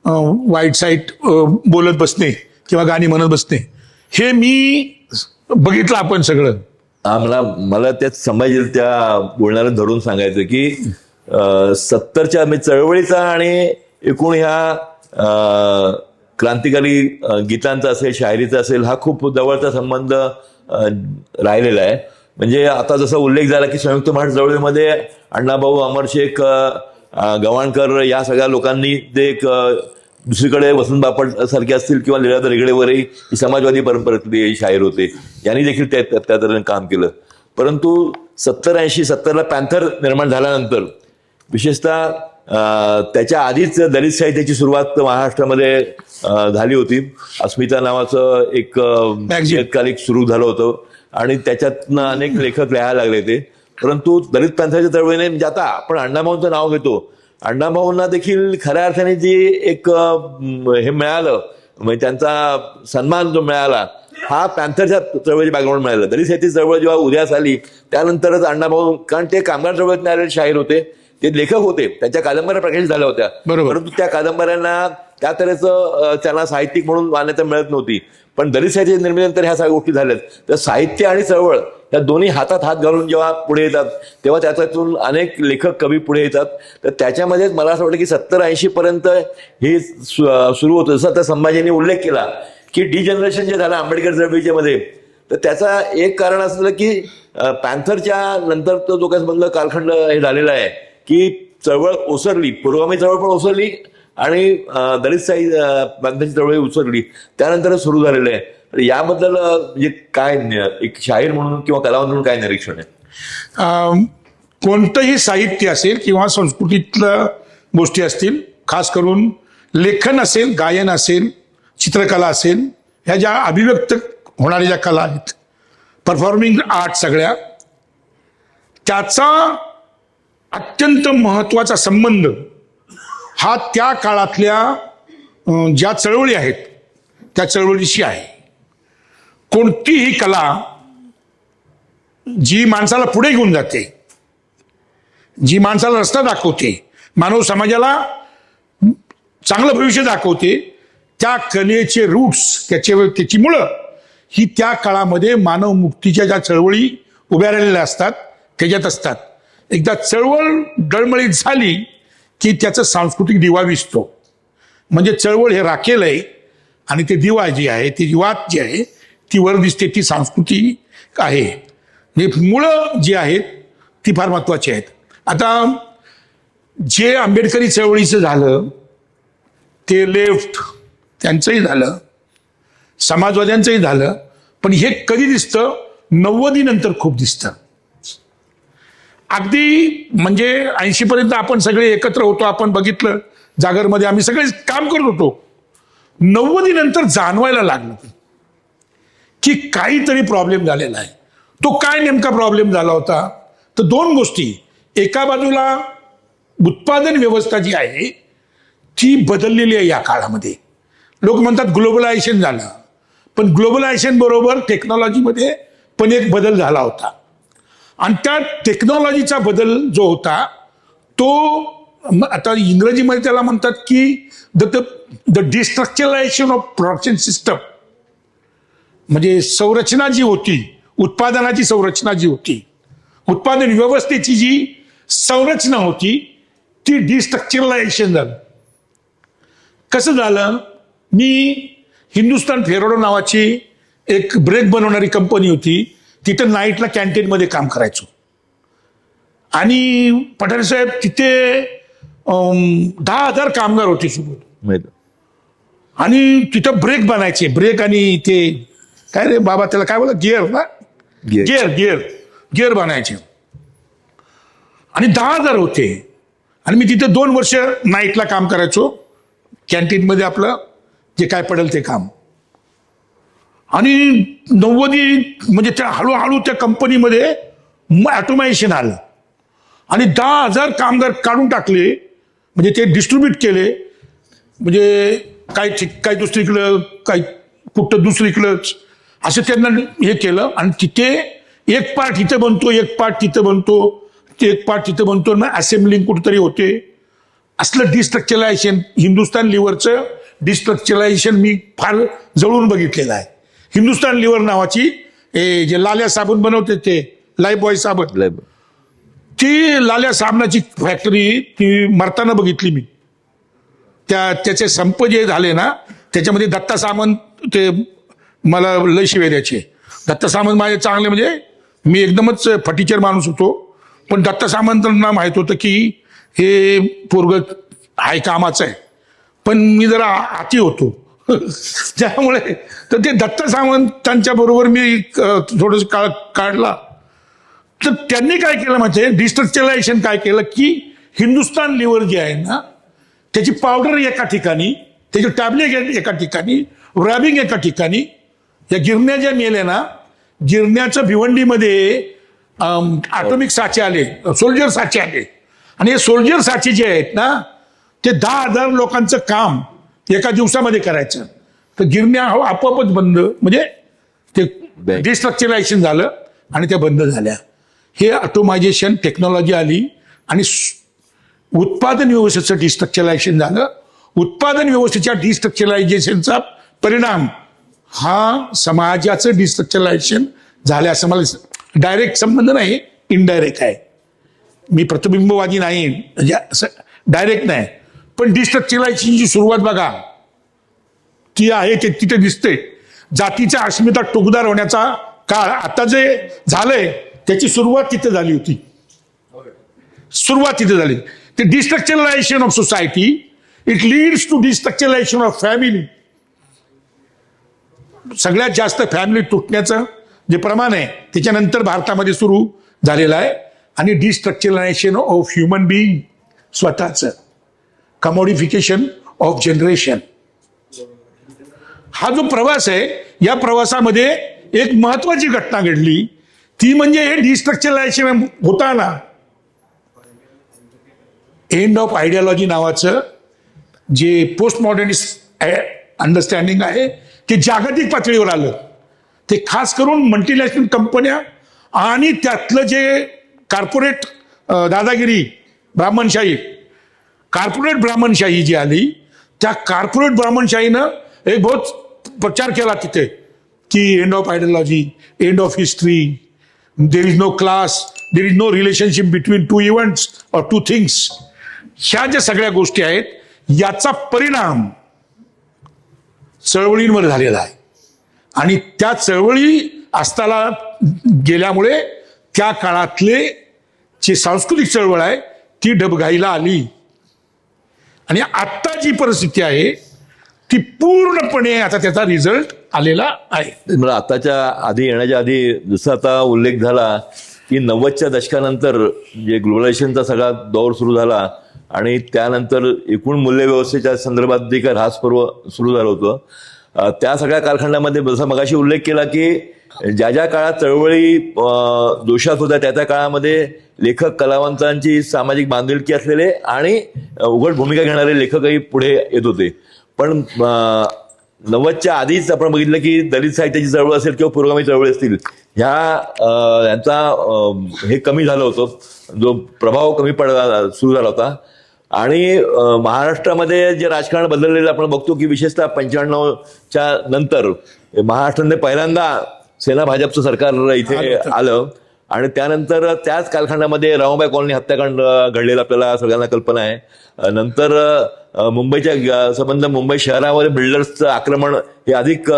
वाईट साईट बोलत बसणे किंवा गाणी म्हणत बसणे, हे मी बघितलं आपण सगळं. मला त्यात संभाजी त्या बोलणाऱ्या धरून सांगायचं की 70च्या चळवळीचा आणि एकूण ह्या क्रांतिकारी गीतांचा असेल, शायरीचा असेल, हा खूप जवळचा संबंध राहिलेला आहे. म्हणजे आता जसा उल्लेख झाला की संयुक्त महाराष्ट्र चळवळीमध्ये अण्णाभाऊ, अमरशेख, गवाणकर या सगळ्या लोकांनी ते एक दुसरीकडे वसंत बापट सारखे असतील किंवा लीलाधर हेगडे वगैरे ही समाजवादी परंपरेतले शाहीर होते, यांनी देखील त्या तऱ्हेने काम केलं. परंतु 70-80-70ला पॅन्थर निर्माण झाल्यानंतर, विशेषतः त्याच्या आधीच दलित साहित्याची सुरुवात महाराष्ट्रामध्ये झाली होती. अस्मिता नावाचं एक नियतकालिक सुरू झालं होतं, आणि त्याच्यातनं अनेक लेखक लिहायला लागले ते. परंतु दलित पॅन्थरच्या चळवळीने, म्हणजे आता आपण अण्णाभाऊंचं नाव घेतो, अण्णाभाऊंना देखील खऱ्या अर्थाने जी एक हे मिळालं, म्हणजे त्यांचा सन्मान जो मिळाला, हा पॅन्थरच्या चळवळीच्या बॅकग्राऊंड मिळाला. दलित साहित्य चळवळ जेव्हा उदयास आली त्यानंतरच अण्णाभाऊ, कारण ते कामगार चळवळीतून आलेले शाहीर होते, ते लेखक होते, त्यांच्या कादंबऱ्या प्रकाशित झाल्या होत्या, परंतु त्या कादंबऱ्यांना त्या तऱ्हेचं त्यांना साहित्यिक म्हणून मान्यता मिळत नव्हती. पण दलित साहित्य निर्मितीनंतर ह्या सगळ्या गोष्टी झाल्यात. तर साहित्य आणि चळवळ या दोन्ही हातात हात घालून जेव्हा पुढे येतात, तेव्हा त्याच्यातून अनेक लेखक, कवी पुढे येतात. तर त्याच्यामध्येच मला असं वाटतं की 70-80 पर्यंत हे सुरू होतं. जसं आता संभाजींनी उल्लेख केला की डिजनरेशन जे झालं आंबेडकर चळवळीच्या मध्ये, तर त्याचा एक कारण असलं की पॅन्थरच्या नंतर तो जो काही संबंध कालखंड हे झालेला आहे की चळवळ ओसरली, पुरोगामी चळवळ पण ओसरली, आणि दलित पॅन्थरची चळवळ उसरली, त्यानंतर सुरू झालेलं आहे. तर याबद्दल म्हणजे काय एक शाहीर म्हणून किंवा कलावंत म्हणून काय निरीक्षण आहे? कोणतंही साहित्य असेल किंवा संस्कृतीतल्या गोष्टी असतील, खास करून लेखन असेल, गायन असेल, चित्रकला असेल, ह्या ज्या अभिव्यक्त होणाऱ्या ज्या कला आहेत, परफॉर्मिंग आर्ट सगळ्या, त्याचा अत्यंत महत्वाचा संबंध हा त्या काळातल्या ज्या चळवळी आहेत त्या चळवळीशी आहे. कोणतीही कला जी माणसाला पुढे घेऊन जाते, जी माणसाला रस्ता दाखवते, मानव समाजाला चांगलं भविष्य दाखवते, त्या कलेचे रूट्स, त्याची मुळं ही त्या काळामध्ये मानव मुक्तीच्या ज्या चळवळी उभ्या राहिलेल्या असतात त्याच्यात असतात. एकदा चळवळ डळमळीत झाली की त्याचा सांस्कृतिक दिवा विसतो. म्हणजे चळवळ हे राखेल आहे, आणि ते दिवा जी आहे, ती वात जी आहे ती वर दिसते, ती सांस्कृतिक आहे. म्हणजे मुळं जी आहेत ती फार महत्वाची आहेत. आता जे आंबेडकरी चळवळीचं झालं ते लेफ्ट त्यांचंही झालं, समाजवाद्यांचंही झालं, पण हे कधी दिसतं? 90 नंतर खूप दिसतं. अगदी म्हणजे 80 पर्यंत आपण सगळे एकत्र होतो, आपण बघितलं जागरमध्ये आम्ही सगळे काम करत होतो. 90 नंतर जाणवायला लागलं की काहीतरी प्रॉब्लेम झालेला आहे. तो काय नेमका प्रॉब्लेम झाला होता? तर दोन गोष्टी. एका बाजूला उत्पादन व्यवस्था जी आहे ती बदललेली आहे या काळामध्ये. लोक म्हणतात ग्लोबलायझेशन झालं, पण ग्लोबलायझेशन बरोबर टेक्नॉलॉजीमध्ये पण एक बदल झाला होता. आणि त्या टेक्नॉलॉजीचा बदल जो होता तो आता इंग्रजीमध्ये त्याला म्हणतात की द डिस्ट्रक्चरायझेशन ऑफ प्रोडक्शन सिस्टम. म्हणजे संरचना जी होती, उत्पादनाची संरचना जी होती, उत्पादन व्यवस्थेची जी संरचना होती ती डिस्ट्रक्चरलायझेशन झालं. कसं झालं, मी हिंदुस्तान फेरोडो नावाची एक ब्रेक बनवणारी कंपनी होती, तिथं नाईटला कॅन्टीनमध्ये काम करायचो. आणि पठारे साहेब तिथे 10,000 कामगार होते सोबत. आणि तिथं ब्रेक बनायचे, ब्रेक आणि ते काय रे बाबा त्याला काय बोला, गिअर ना, गिअर बनायचे. आणि 10,000 होते. आणि मी तिथे 2 वर्ष नाईटला काम करायचो, कॅन्टीनमध्ये आपलं जे काय पडेल ते काम. आणि 90 म्हणजे त्या हळूहळू त्या कंपनीमध्ये ऑटोमेशन आलं आणि 10,000 कामगार काढून टाकले, म्हणजे ते डिस्ट्रीब्यूट केले. म्हणजे काही दुसरीकडं, काही कुठं दुसरीकडंच असं त्यांना हे केलं. आणि तिथे एक पार्ट इथं बनतो, एक पार्ट तिथं बनतो, एक पार्ट तिथं बनतो, मग असेंब्लिंग कुठंतरी होते. असलं डिस्ट्रक्चरायझेशन, हिंदुस्तान लिव्हरचं डिस्ट्रक्चरायझेशन मी फार जवळून बघितलेलं आहे. हिंदुस्तान लिव्हर नावाची जे लाल्या साबण बनवते, ते लाईफबॉय साबण, ती लाल्या साबणाची फॅक्टरी ती मरताना बघितली मी. त्याचे संप जे झाले ना, त्याच्यामध्ये दत्ता सामंत ते मला लय शिवे द्यायचे. दत्ता सामंत माझे चांगले, म्हणजे मी एकदमच फटीचर माणूस होतो, पण दत्ता सामंतांना माहित होतं की हे पोरग हाय कामाचं आहे. पण मी जरा आती होतो त्यामुळे तर ते दत्ता सामंतांच्या बरोबर मी थोडंसं काळ काढला. तर त्यांनी काय केलं म्हणजे डिस्ट्रक्चरायझेशन काय केलं की हिंदुस्तान लिव्हर जे आहे ना, त्याची पावडर एका ठिकाणी, त्याची टॅबलेट एका ठिकाणी, रॅबिंग एका ठिकाणी. या गिरण्या ज्या मेल्या ना, गिरण्याच्या भिवंडीमध्ये ॲटॉमिक साचे आले, सोल्जर साचे आले. आणि हे सोल्जर साचे जे आहेत ना, ते 10,000 लोकांचं काम एका दिवसामध्ये करायचं. तर गिरण्या आपोआपच बंद, म्हणजे ते डिस्ट्रक्चरायझेशन झालं आणि त्या बंद झाल्या. हे ऑटोमायझेशन टेक्नॉलॉजी आली आणि उत्पादन व्यवस्थेचं डिस्ट्रक्चरायझेशन झालं. उत्पादन व्यवस्थेच्या डिस्ट्रक्चरायझेशनचा परिणाम हा समाजाचं डिस्ट्रक्चरायझेशन झालं, असं मला डायरेक्ट संबंध नाही, इनडायरेक्ट आहे. मी प्रतिबिंबवादी नाही, म्हणजे असं डायरेक्ट नाही. पण डिस्ट्रक्चरायझेशनची सुरुवात बघा, ती आहे ते तिथे दिसते. जातीच्या अस्मिता टोकदार होण्याचा काळ आता जे झालंय, त्याची सुरुवात तिथे झाली होती. सुरुवात तिथे झाली. ते destructurization of society, it leads to destructurization of family. सगळ्यात जास्त फॅमिली तुटण्याचं जे प्रमाण आहे, त्याच्यानंतर भारतामध्ये सुरू झालेलं आहे. आणि डिस्ट्रक्चरायझेशन ऑफ ह्युमन बिईंग, स्वतःचं कमोडिफिकेशन ऑफ जनरेशन. हा जो प्रवास आहे, या प्रवासामध्ये एक महत्वाची घटना घडली, ती म्हणजे हे डिस्ट्रक्चरायझेशन होताना एंड ऑफ आयडियोलॉजी नावाचं जे पोस्ट मॉडर्निस्ट अंडरस्टँडिंग आहे, ते जागतिक पातळीवर आलं. ते खास करून मल्टीनॅशनल कंपन्या आणि त्यातलं जे कॉर्पोरेट दादागिरी, ब्राह्मणशाही, कॉर्पोरेट ब्राह्मणशाही जी आली, त्या कॉर्पोरेट ब्राह्मणशाहीनं एक बहुत प्रचार केला तिथे की end of ideology, end of history, there is no class, there is no relationship between 2 events और 2 थिंग्स. ह्या ज्या सगळ्या गोष्टी आहेत, याचा परिणाम चळवळींवर झालेला आहे. आणि त्या चळवळी असताना गेल्यामुळे त्या काळातले जी सांस्कृतिक चळवळ आहे ती डबघाईला आली. आणि आत्ता जी परिस्थिती आहे ती पूर्णपणे आता त्याचा रिझल्ट आलेला आहे. मला आताच्या आधी येण्याच्या आधी जसं आता उल्लेख झाला की 90च्या दशकानंतर जे ग्लोबलायझेशनचा सगळा दौर सुरू झाला आणि त्यानंतर एकूण मूल्यव्यवस्थेच्या संदर्भात जे काही ऱ्हास पर्व सुरू झालं होतं, त्या सगळ्या कालखंडामध्ये जसा मगाशी उल्लेख केला की ज्या ज्या काळात चळवळी जोशात होत्या, त्या त्या काळामध्ये लेखक कलावंतांची सामाजिक बांधिलकी असलेले आणि उघड भूमिका घेणारे लेखकही पुढे येत होते. पण 90च्या आधीच आपण बघितलं की दलित साहित्याची चळवळ असेल किंवा पुरोगामी चळवळी असतील, यांचा हे कमी झालं होतं, जो प्रभाव कमी सुरू झाला होता. आणि महाराष्ट्रामध्ये जे राजकारण बदललेलं आपण बघतो की विशेषतः 95च्या नंतर महाराष्ट्राने पहिल्यांदा सेना भाजपचं सरकार इथे आलं आणि त्यानंतर त्याच कालखंडामध्ये रमाबाई कॉलनी हत्याकांड घडलेलं आपल्याला सगळ्यांना कल्पना आहे. नंतर मुंबईच्या संबंध मुंबई शहरामध्ये बिल्डर्सचं आक्रमण हे अधिक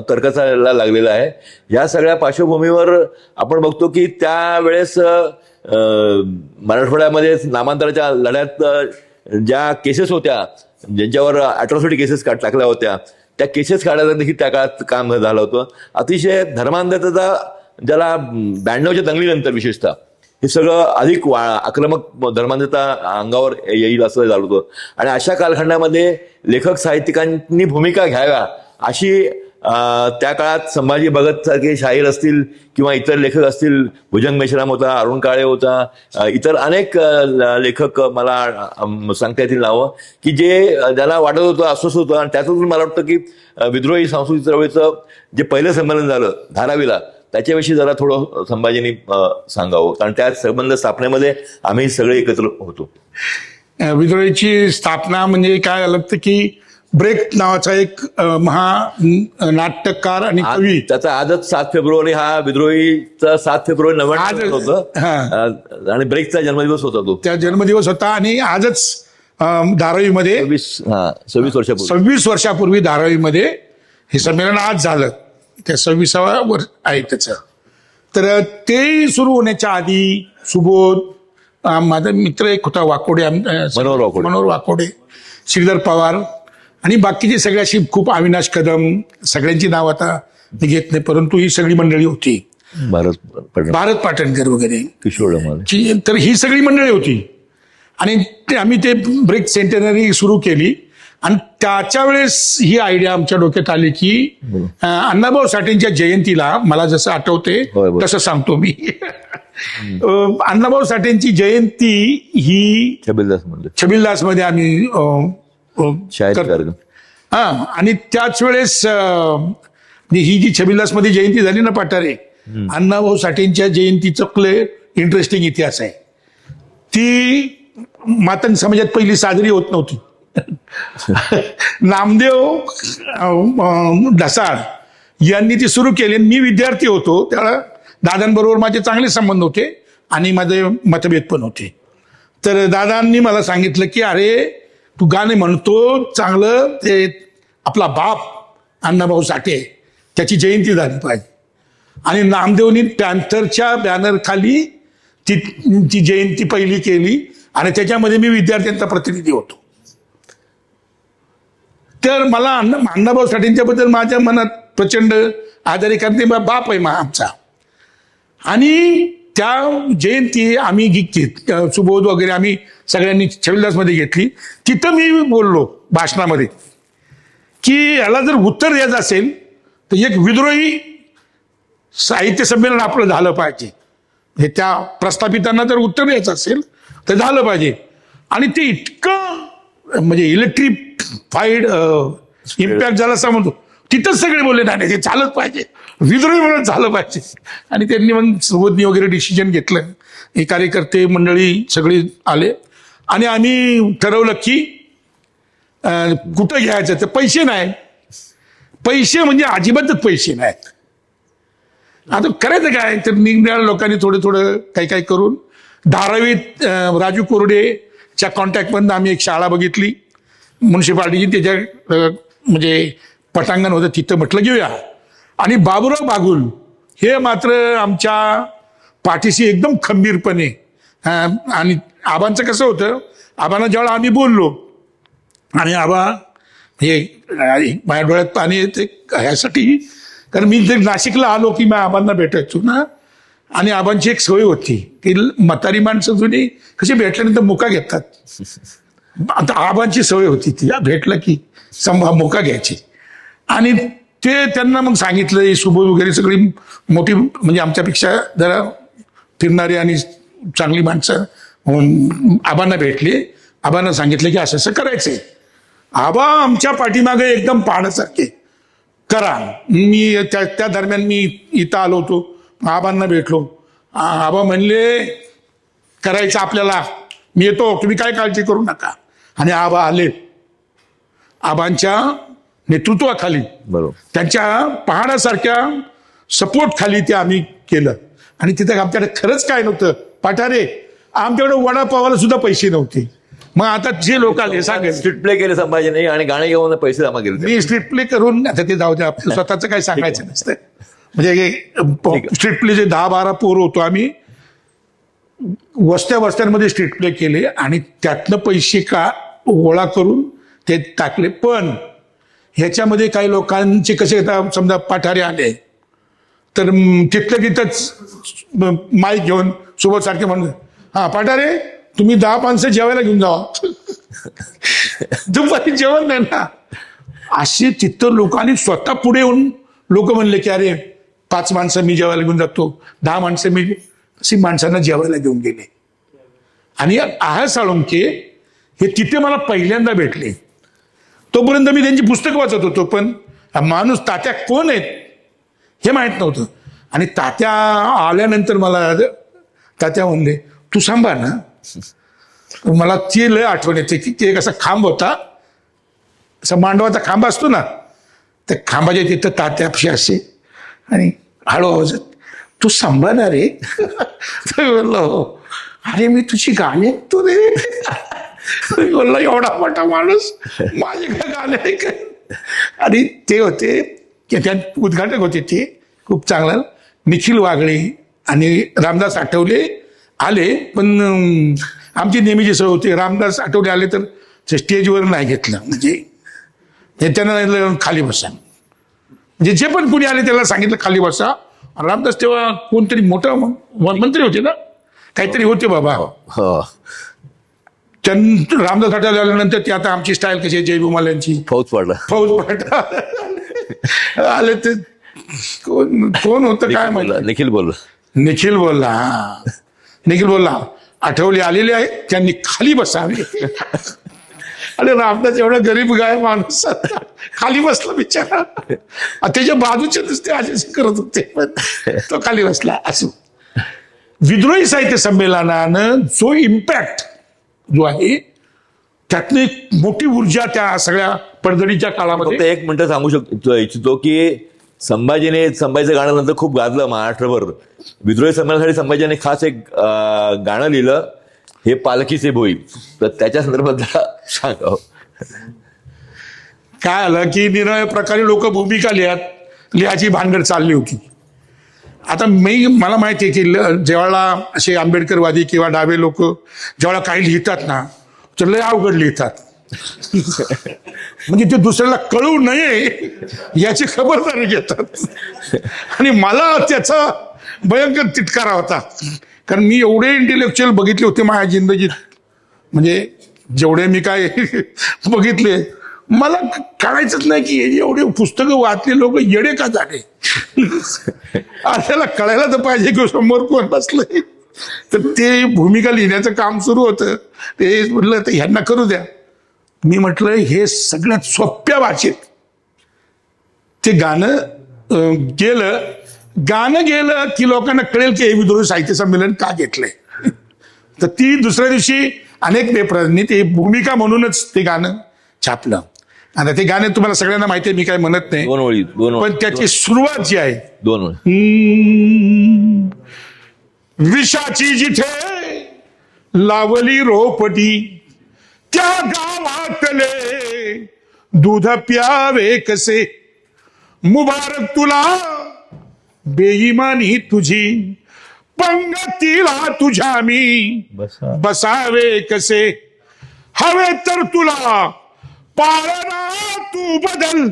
कर्कचायला लागलेलं आहे. या सगळ्या पार्श्वभूमीवर आपण बघतो की त्यावेळेस मराठवाड्यामध्ये नामांतराच्या लढ्यात ज्या केसेस होत्या, ज्यांच्यावर अॅट्रॉसिटी केसेस टाकल्या होत्या, त्या केसेस काढायला देखील त्या काळात काम झालं होतं. अतिशय धर्मांधतेचा, ज्याला 92च्या दंगलीनंतर विशेषतः हे सगळं अधिक आक्रमक धर्मांधता अंगावर येईल असं झालं होतं. आणि अशा कालखंडामध्ये लेखक साहित्यिकांनी भूमिका घ्याव्या अशी त्या काळात संभाजी भगत सारखे शाहीर असतील किंवा इतर लेखक असतील, भुजंग मेश्राम होता, अरुण काळे होता, इतर अनेक लेखक मला सांगता येतील नावं की ज्याला वाटत होतं, अस्वस्थ होतं. आणि त्यातून मला वाटतं की विद्रोही सांस्कृतिक चळवळीचं जे पहिलं संमेलन झालं धारावीला, त्याच्याविषयी जरा थोडं संभाजींनी सांगावं, कारण त्या संबंध स्थापनेमध्ये आम्ही सगळे एकत्र होतो. विद्रोहीची स्थापना म्हणजे काय झालं की ब्रेक नावाचा एक नाटककार आणि कवी, त्याचा आजच 7 फेब्रुवारी हा विद्रोहीचा 7 फेब्रुवारी 99 होतं आणि ब्रेकचा जन्मदिवस होता तो. त्या जन्मदिवस होता आणि आजच धारावीमध्ये 26 वर्षापूर्वी धारावीमध्ये हे संमेलन आज झालं. त्या 26वा वर्ष आहे त्याचं. तर ते सुरू होण्याच्या आधी सुबोध, माझा मित्र एक होता वाकोडे, मनोहर वाकोडे, श्रीधर पवार आणि बाकीचे सगळ्याशी खूप, अविनाश कदम, सगळ्यांची नाव आता मी घेत नाही, परंतु ही सगळी मंडळी होती. भारत पाटणकर वगैरे, किशोर, तर ही सगळी मंडळी होती. आणि आम्ही ते ब्रेक सेंटेनरी सुरू केली. आणि त्याच्या वेळेस ही आयडिया आमच्या डोक्यात आली की अण्णाभाऊ साठेंच्या जयंतीला, मला जसं आठवते तसं सांगतो मी, अण्णाभाऊ साठेंची जयंती ही छबिलदास मध्ये आम्ही आणि त्याच वेळेस ही जी छबिलदास मध्ये जयंती झाली ना पाटारे, अण्णाभाऊ साठेंच्या जयंतीचं क्लिअर इंटरेस्टिंग इतिहास आहे. ती मातंग समाजात पहिली साजरी होत नव्हती. नामदेव ढसाळ यांनी ती सुरू केली. मी विद्यार्थी होतो त्याला, दादांबरोबर माझे चांगले संबंध होते आणि माझे मतभेद पण होते. तर दादांनी मला सांगितलं की अरे तू गाणे म्हणतो चांगलं, ते आपला बाप अण्णाभाऊ साठे त्याची जयंती झाली पाहिजे. आणि नामदेवनी पॅन्थरच्या बॅनर खाली ती जयंती पहिली केली आणि त्याच्यामध्ये मी विद्यार्थ्यांचा प्रतिनिधी होतो. तर मला अण्णाभाऊ साठेंच्या बद्दल माझ्या मनात प्रचंड आदर आहे, कारण ते बाप आहे आमचा. आणि त्या जयंती आम्ही घेतली, सुबोध वगैरे आम्ही सगळ्यांनी छबिलदासमध्ये घेतली. तिथं मी बोललो भाषणामध्ये की याला जर उत्तर द्यायचं असेल तर एक विद्रोही साहित्य संमेलन आपलं झालं पाहिजे. हे त्या प्रस्थापितांना जर उत्तर द्यायचं असेल तर झालं पाहिजे. आणि ते इतकं म्हणजे इलेक्ट्रिफाईड इम्पॅक्ट झाला समजतो. तिथंच सगळे बोलले नाही ते चालत पाहिजे, विद्रोही म्हणून झालं पाहिजे. आणि त्यांनी मग सुबोधनी वगैरे डिसिजन घेतलं. हे कार्यकर्ते मंडळी सगळे आले आणि आम्ही ठरवलं की कुठं घ्यायचं. तर पैसे नाही, पैसे म्हणजे अजिबातच पैसे नाहीत. आता करायचं काय, तर निघणाऱ्या लोकांनी थोडं काही करून धारावीत राजू कोरडेच्या कॉन्टॅक्टमधून आम्ही एक शाळा बघितली म्युन्सिपाल्टीची, त्याच्या म्हणजे पटांगण होतं, तिथं म्हटलं घेऊया. आणि बाबुराव बागुल हे मात्र आमच्या पाठीशी एकदम खंबीरपणे. आणि आबांचं कसं होतं, आबांना ज्यावेळेला आम्ही बोललो आणि आबा हे माझ्या डोळ्यात पाणी येते ह्यासाठी, कारण मी जर नाशिकला आलो की मी आबांना भेटायचो ना. आणि आबांची एक सवय होती की म्हातारी माणसं जुनी कशी भेटल्यानंतर मुका घेतात, आता आबांची सवय होती ती भेटलं की मुका घ्यायची. आणि ते त्यांना मग सांगितलं, सुबोध वगैरे सगळी मोठी म्हणजे आमच्यापेक्षा जरा फिरणारी आणि चांगली माणसं आबांना भेटली. आबांना सांगितलं की असं करायचंय. आबा आमच्या पाठीमागे एकदम पाहण्यासारखे करा. मी त्या दरम्यान मी इथं आलो होतो, आबांना भेटलो. आबा म्हणले करायचं आपल्याला, मी येतो, तुम्ही काय काळजी करू नका. आणि आबा आले. आबांच्या नेतृत्वाखाली, बरोबर, त्यांच्या पहाडासारख्या सपोर्ट खाली ते आम्ही केलं. आणि तिथं आमच्याकडे खरंच काय नव्हतं. पाठारे, आमच्याकडे वडापावाला सुद्धा पैसे नव्हते. मग आता जे लोक आले सांगेल, स्ट्रीट प्ले केले संभाजीने आणि गाणे घेऊन पैसे जमा केले. मी स्ट्रीट प्ले करून, आता ते जाऊ द्या, आपलं स्वतःचं काही सांगायचं नसतं. म्हणजे स्ट्रीट प्ले जे 10-12 पोरं होतो आम्ही, वस्त्यांमध्ये स्ट्रीट प्ले केले आणि त्यातनं पैसे गोळा करून ते टाकले. पण ह्याच्यामध्ये काही लोकांचे कसे, समजा पाठारे आले तर तिथलं तिथंच माईक घेऊन सोबत सारखे म्हणून, हा पाठारे तुम्ही 10 माणसं जेवायला घेऊन जावा. दुपारी जेवण नाही ना. असे तिथं लोकांनी स्वतः पुढे येऊन लोक म्हणले की अरे 5 माणसं मी जेवायला घेऊन जातो, 10 माणसं मी, अशी माणसांना जेवायला घेऊन गेले. आणि आहा साळुंके हे तिथे मला पहिल्यांदा भेटले. तोपर्यंत मी त्यांची पुस्तकं वाचत होतो, पण हा माणूस तात्या कोण आहेत हे माहित नव्हतं. आणि तात्या आल्यानंतर मला तात्या म्हणले तू सांभाळ ना. मला ती लय आठवण येते की ते एक असा खांब होता, असा मांडवाचा खांब असतो ना, त्या खांबाच्या तिथं तात्यापशी असे आणि हळू आवाजात तू सांभाळणार रे. बोललो हो. अरे मी तुझी गाणी ऐकतो रे. बोललो एवढा मोठा माणूस माझे काय गाणे आहे काय. आणि ते होते की त्यात उद्घाटक होते ते खूप चांगला निखिल वागळे आणि रामदास आठवले आले. पण आमची नेहमीची सवय होती, रामदास आठवले आले तर स्टेजवर नाही घेतलं, म्हणजे त्यांना खाली बसा. म्हणजे जे पण कुणी आले त्याला सांगितलं खाली बसा. रामदास तेव्हा कोणतरी मोठा मंत्री होते ना, काहीतरी होते बाबा. रामदास आठवले आल्यानंतर ते आता आमची स्टाईल कशी आहे जयभूमाल्यांची, फौज पडला आले ते कोण होतं काय माहिती. निखिल बोलला. निखिल बोलला आठवले आलेले आहे त्यांनी खाली बसावे. अरे रामदास एवढा गरीब गाय माणूस खाली बसला बिचारा. त्याच्या बाजूचे नुसते असे करत होते, पण तो खाली बसला. असं विद्रोही साहित्य संमेलनानं जो इम्पॅक्ट जो आहे त्यातनं एक मोठी ऊर्जा त्या सगळ्या पडझडीच्या काळामध्ये. फक्त एक मिनिटं सांगू इच्छितो की संभाजीचं गाणं नंतर खूप गाजलं महाराष्ट्रभर. विद्रोही संमेलनासाठी संभाजीने खास एक गाणं लिहिलं, हे पालखीचे भोई. तर त्याच्या संदर्भात सांगा. काय आलं की निरनिराळ्या प्रकारे लोक भूमिका लिहायची भानगड चालली होती. आता मला माहिती आहे की जेव्हा असे आंबेडकरवादी किंवा डावे लोक जेव्हा काही लिहितात ना तर लय अवघड लिहितात. म्हणजे ते दुसऱ्याला कळू नये याची खबरदारी घेतात. आणि मला त्याचा भयंकर तिटकारा होता, कारण मी एवढे इंटेलेक्च्युअल बघितले होते माझ्या जिंदगीत. म्हणजे जेवढे मी काय बघितले मला कळायचंच नाही की एवढे पुस्तकं वाचले लोक येडे का झाले. आपल्याला कळायला तर पाहिजे की समोर कोण बसलंय. तर ते भूमिका लिहिण्याचं काम सुरू होतं. ते म्हटलं तर ह्यांना करू द्या. मी म्हटलं हे सगळ्यात सोप्या भाषेत ते गाणं गेलं की लोकांना कळेल की हे विद्रोही साहित्य संमेलन का घेतलंय. तर ती दुसऱ्या दिवशी अनेक पेपरांनी ते भूमिका म्हणूनच ते गाणं छापलं. आता ते गाणे तुम्हाला सगळ्यांना माहिती आहे, मी काय म्हणत नाही. 2 ओळी पण त्याची सुरुवात जी आहे 2 ओळी. विषाची जिथे लावली रोपटी त्या गावातले दूध प्यावे कसे. मुबारक तुला बेईमानी तुझी पंगतीला तुझ्या मी बसावे कसे. हवे तर तुला पाळणा तू बदल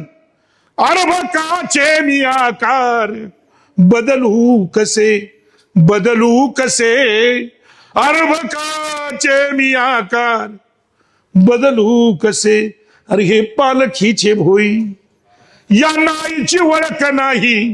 अर्भकाचे मी आकार बदलू कसे अर्भकाचे मी आकार बदलू कसे. अरे हे पालखीचे भोई या नाईची ओळख नाही,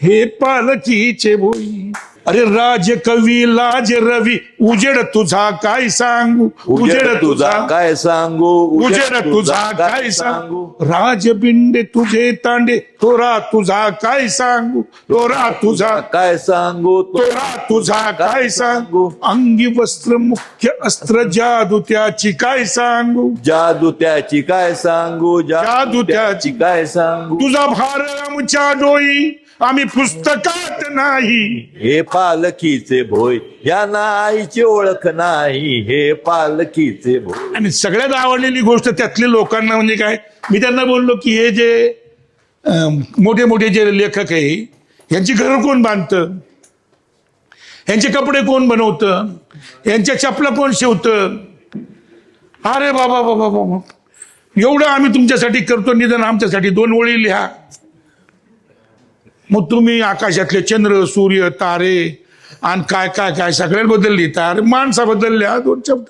हे पालखीचे भोई. अरे राजकवी लाज रवी उजेड तुझा काय सांगू, उजेड तुझा काय सांगू, उजेड तुझा काय सांगू. राजबिंडे तुझे तांडे तोरा तुझा काय सांगू, तोरा तुझा काय सांगू, तोरा तुझा काय सांगू. अंगी वस्त्र मुख्य अस्त्र जादू त्याची काय सांगू, जादू त्याची काय सांगू, जादू त्याची काय सांगू. तुझा भार आमच्या डोई आम्ही पुस्तकात नाही. हे पालखीचे भोय यांना आईची ओळख नाही, हे पालखीचे भोय. आणि सगळ्यात आवडलेली गोष्ट त्यातले लोकांना म्हणजे काय, मी त्यांना बोललो की हे जे मोठे मोठे जे लेखक आहे यांची घरं कोण बांधतं, यांचे कपडे कोण बनवतं, यांच्या चपला कोण शिवतं. अरे बाबा बाबा बाबा, एवढं आम्ही तुमच्यासाठी करतो, निदान आमच्यासाठी 2 ओळी लिहा. मग तुम्ही आकाशातले चंद्र सूर्य तारे आणि काय काय काय सगळ्यांबद्दल लिहिता. अरे माणसाबद्दल लिहा 2 शब्द.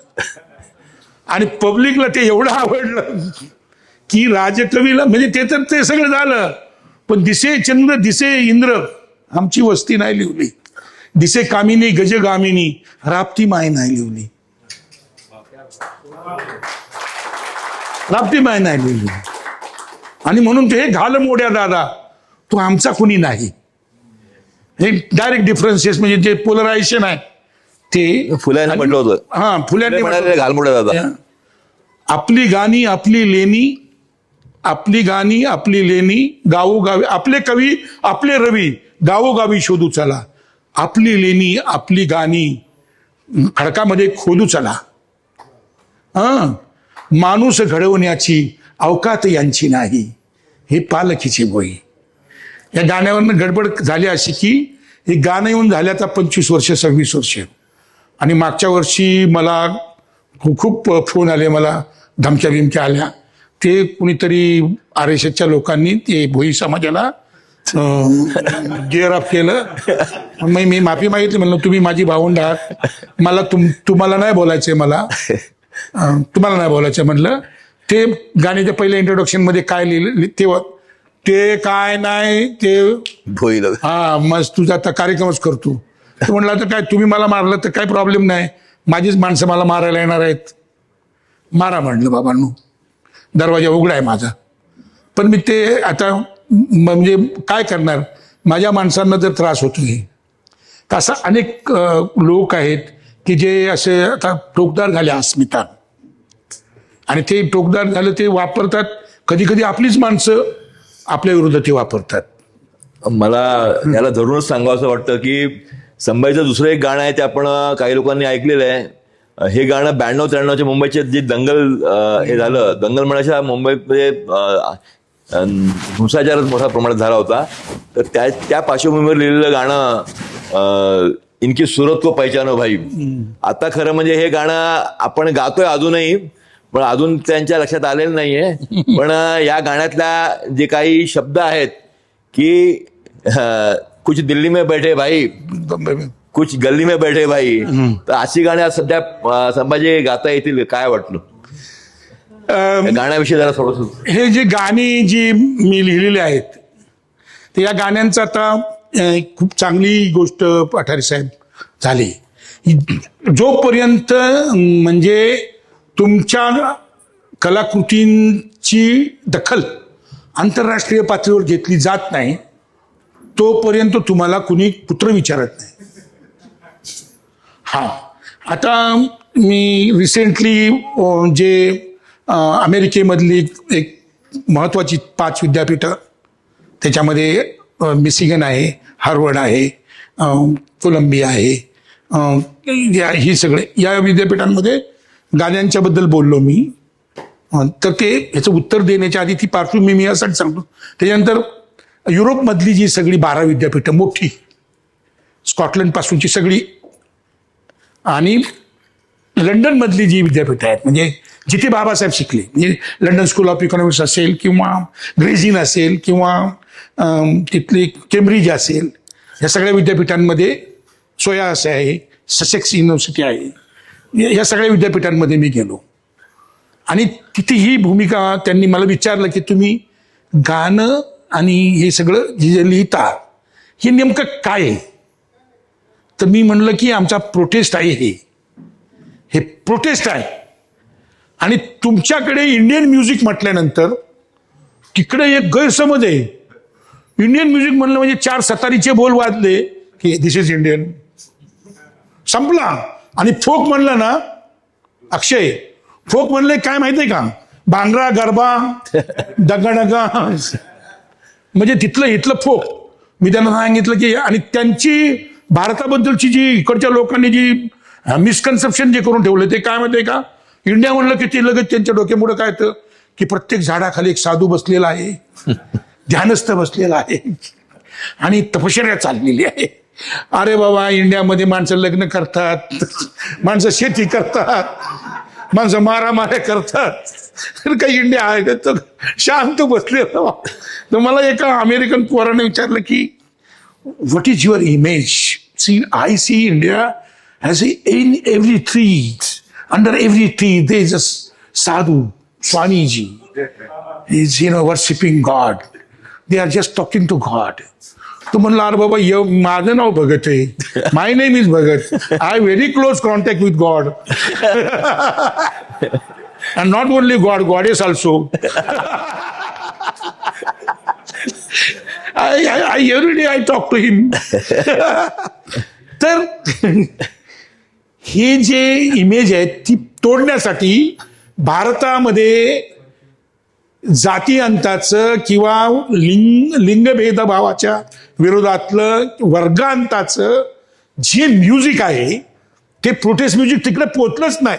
आणि पब्लिकला ते एवढं आवडलं की राजकवीला, म्हणजे ते तर ते सगळं झालं, पण दिसे चंद्र दिसे इंद्र आमची वस्ती नाही लिहिली, दिसे कामिनी गजगामिनी राप्ती माय नाही लिहिली, राप्ती माय नाही लिहिली. आणि म्हणून ते घाल मोड्या दादा तो आमचा कुणी नाही. हे डायरेक्ट डिफरन्सेस, म्हणजे जे पोलरायझेशन आहे ते फुलाने म्हटलं होतं. हा, फुल्यांनी म्हणाले घालमुडा दादा. आपली गाणी आपली लेणी, आपली गाणी आपली लेणी गावोगावी, आपले कवी आपले रवी गावोगावी शोधू चला, आपली लेणी आपली गाणी खडकामध्ये खोलू चला. माणूस घडवण्याची अवकात यांची नाही, हे पालखीची बोई. या गाण्यावरनं गडबड झाली अशी की हे गाणं येऊन झालं आता 25 वर्ष 26 वर्ष. आणि मागच्या वर्षी मला खूप फोन आले, मला धमक्या बिमक्या आल्या. ते कुणीतरी RSSच्या लोकांनी ते भोई समाजाला गिअर अप केलं. मग मी माफी मागितली, म्हणलं तुम्ही माझी भावंड आहात, मला तुम्हाला नाही बोलायचंय, मला तुम्हाला नाही बोलायचं म्हणलं. ते गाण्याच्या पहिल्या इंट्रोडक्शन मध्ये काय लिहिलं ते काय नाही ते भोईला. हा, मग तुझा आता कार्यक्रमच करतो. तो म्हणला तर काय, तुम्ही मला मारलं तर काय प्रॉब्लेम नाही, माझीच माणसं मला मारायला येणार आहेत, मारा म्हणलं बाबांनो, दरवाजा उघडा आहे माझा. पण मी ते आता म्हणजे काय करणार, माझ्या माणसांना जर त्रास होतोय तर असं अनेक लोक आहेत की जे असे आता टोकदार झाले अस्मिता, आणि ते टोकदार झालं ते वापरतात, कधी कधी आपलीच माणसं आपल्या विरुद्ध ते वापरतात. मला याला धरूनच सांगावं असं वाटतं की संभाजीचं दुसरं एक गाणं आहे ते आपण काही लोकांनी ऐकलेलं आहे. हे गाणं 92-93च्या मुंबईचे जे दंगल हे झालं, दंगल म्हणायच्या मुंबईमध्ये हिंसाचारच मोठ्या प्रमाणात झाला होता, तर त्या पार्श्वभूमीवर लिहिलेलं गाणं इनकी सूरत को पहचानो भाई. आता खरं म्हणजे हे गाणं आपण गातोय अजूनही, पण अजून त्यांच्या लक्षात आलेलं नाहीये. पण या गाण्यातल्या जे काही शब्द आहेत की कुछ दिल्ली में बैठे भाई, कुछ गल्ली में बैठे भाई, तर अशी गाणी आज सध्या संभाजी गाता येतील, काय वाटलं गाण्याविषयी जरा थोडंसं. हे जे गाणी जी मी लिहिलेली आहेत ते या गाण्यांचं आता खूप चांगली गोष्ट पठारे साहेब झाली. जोपर्यंत म्हणजे तुमच्या कलाकृतींची दखल आंतरराष्ट्रीय पातळीवर घेतली जात नाही तोपर्यंत तुम्हाला कुणी पुत्र विचारत नाही. हा, आता मी रिसेंटली जे अमेरिकेमधली एक महत्वाची 5 विद्यापीठं, त्याच्यामध्ये मिशिगन आहे, हार्वर्ड आहे, कोलंबिया आहे, ही सगळे या विद्यापीठांमध्ये गाण्यांच्या बद्दल बोललो मी. तर ते ह्याचं उत्तर देण्याच्या आधी ती पार्श्वभूमी मी यासाठी सांगतो. त्याच्यानंतर युरोपमधली जी सगळी 12 विद्यापीठं मोठी, स्कॉटलंड पासूनची सगळी, आणि लंडन मधली जी विद्यापीठं आहेत, म्हणजे जिथे बाबासाहेब शिकले, म्हणजे लंडन स्कूल ऑफ इकॉनॉमिक्स असेल किंवा ग्रेझिन असेल किंवा तिथली केम्ब्रिज असेल, या सगळ्या विद्यापीठांमध्ये, सोयास आहे, ससेक्स युनिव्हर्सिटी आहे, या सगळ्या विद्यापीठांमध्ये मी गेलो. आणि तिथे ही भूमिका त्यांनी मला विचारलं की तुम्ही गाणं आणि हे सगळं जे लिहिता हे नेमकं काय आहे. तर मी म्हणलं की आमचा प्रोटेस्ट आहे, हे प्रोटेस्ट आहे. आणि तुमच्याकडे इंडियन म्युझिक म्हटल्यानंतर तिकडे एक गैरसमज आहे. इंडियन म्युझिक म्हणलं म्हणजे 4 सतारीचे बोल वाजले की दिस इज इंडियन, संपला. आणि फोक म्हणलं ना, अक्षय फोक म्हणले काय माहितीये का, भांगडा गरबा दगडगा, म्हणजे तिथलं इथलं फोक. मी त्यांना सांगितलं की आणि त्यांची भारताबद्दलची जी इकडच्या लोकांनी जी मिसकन्सेप्शन जे करून ठेवलं ते काय माहितीये का, इंडिया म्हणलं की ते लगेच त्यांच्या डोक्यामुळे काय तर की प्रत्येक झाडाखाली एक साधू बसलेला आहे, ध्यानस्थ बसलेला आहे आणि तपश्चर्या चाललेली आहे. अरे बाबा, इंडियामध्ये माणसं लग्न करतात, माणसं शेती करतात, माणसं मारामाऱ्या करतात, तर काही इंडिया आहे का तर शांत बसलेला. तर मला एका अमेरिकन पोराने विचारलं की what is your image? See, I see India as in every tree, under every tree there is a sadhu, Swamiji is worshipping God, they are just talking to God. तो म्हणला अरे बाबा माझं नाव भगत आहे, my name is Bhagat, I very close contact with God and not only God, goddess also. I every day I talk to him. तर हे जे इमेज आहे ती तोडण्यासाठी भारतामध्ये जाती अंताचं किंवा लिंगभेदभावाच्या विरोधातलं वर्गांताचं जे म्युझिक आहे ते प्रोटेस्ट म्युझिक तिकडे पोचलंच नाही.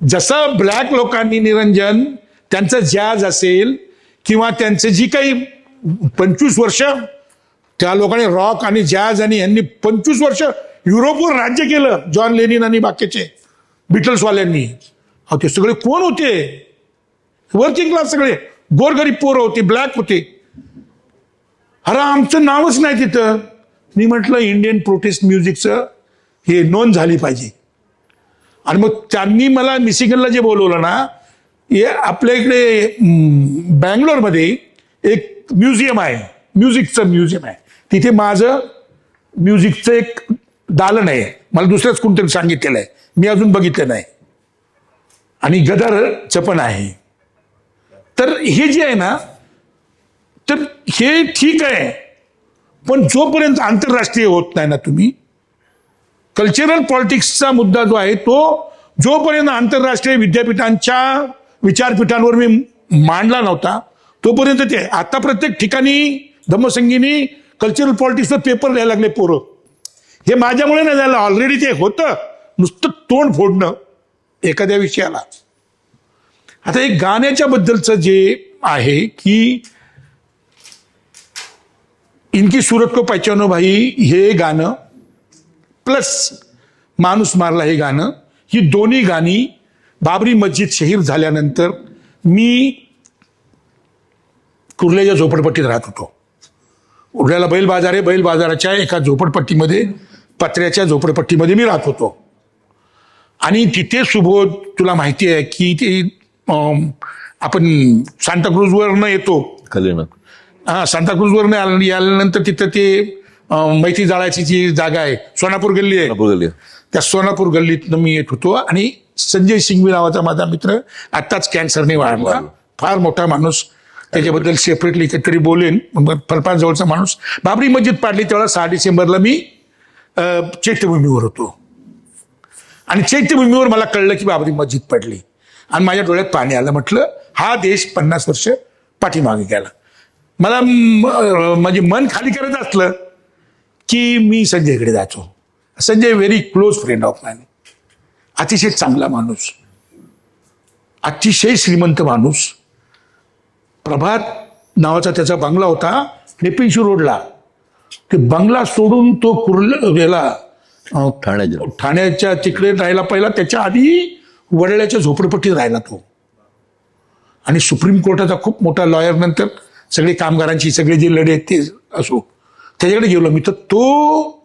जसं ब्लॅक लोकांनी निरंजन त्यांचं जॅज असेल किंवा त्यांचं जी काही 25 वर्ष त्या लोकांनी रॉक आणि जॅज आणि यांनी 25 वर्ष युरोपवर राज्य केलं, जॉन लेनिन आणि बाकीचे बिटल्सवाल्यांनी. ते सगळे कोण होते? वर्किंग क्लास, सगळे गोरगरीब पोरं होते, ब्लॅक होते. अरे आमचं नावच नाही तिथं. मी म्हटलं इंडियन प्रोटेस्ट म्युझिकचं हे नोंद झाली पाहिजे. आणि मग त्यांनी मला मिशिगनला जे बोलवलं ना, हे आपल्या इकडे बँगलोरमध्ये एक म्युझियम आहे, म्युझिकचं म्युझियम आहे. तिथे माझं म्युझिकचं एक दालन आहे, मला दुसऱ्याच कोणतरी सांगितलेलं आहे, मी अजून बघितलं नाही. आणि गदरचं पण आहे. तर हे जे आहे ना, तर हे ठीक आहे, पण जोपर्यंत आंतरराष्ट्रीय होत नाही ना तुम्ही, कल्चरल पॉलिटिक्सचा मुद्दा जो आहे तो जोपर्यंत आंतरराष्ट्रीय विद्यापीठांच्या विचारपीठांवर मी मांडला नव्हता तोपर्यंत ते. आता प्रत्येक ठिकाणी धम्मसंगीनी कल्चरल पॉलिटिक्सचा पेपर द्यायला लागले पोरं. हे माझ्यामुळे नाही झालं, ऑलरेडी ते होतं, नुसतं तोंड फोडणं एखाद्या विषयाला. आता एक गाण्याच्या बद्दलचं जे आहे की इनकी सूरत को पहचानो भाई, हे गाणं प्लस माणूस मारला हे गाणं, ही दोन्ही गाणी बाबरी मस्जिद शहीद झाल्यानंतर मी कुर्ल्याच्या झोपडपट्टीत राहत होतो. कुर्ल्याला बैल बाजार आहे, बैल बाजाराच्या एका झोपडपट्टीमध्ये, पत्र्याच्या झोपडपट्टीमध्ये मी राहत होतो. आणि तिथे सुबोध, तुला माहिती आहे की ते आपण सांताक्रूजवरनं येतो, सांताक्रूजवरनं आल्यानंतर तिथं ते मैत्री जाळायची जी जागा आहे, सोनापूर गल्ली आहे, त्या सोनापूर गल्लीतनं मी येत होतो. आणि संजय सिंघवी नावाचा माझा मित्र आत्ताच कॅन्सरने वाढला, फार मोठा माणूस, त्याच्याबद्दल सेपरेटली काहीतरी बोलेन. फलपान जवळचा माणूस. बाबरी मस्जिद पाडली तेव्हा 6 डिसेंबरला मी चैत्यभूमीवर होतो. आणि चैत्यभूमीवर मला कळलं की बाबरी मस्जिद पडली आणि माझ्या डोळ्यात पाणी आलं. म्हटलं हा देश 50 वर्ष पाठीमागे गेला. मला म्हणजे मन खाली करत असलं की मी संजयकडे जायचो. Sanjay very close friend of mine, अतिशय चांगला माणूस, अतिशय श्रीमंत माणूस. प्रभात नावाचा त्याचा बंगला होता नेपिंशी रोडला. ते बंगला सोडून तो ठाण्याच्या तिकडे राहिला पहिला, त्याच्या आधी वडल्याच्या झोपडपट्टीत राहिला तो. आणि सुप्रीम कोर्टाचा खूप मोठा लॉयर, नंतर सगळे कामगारांची सगळे जे लढे आहेत ते असो, त्याच्याकडे गेलो मी. तर तो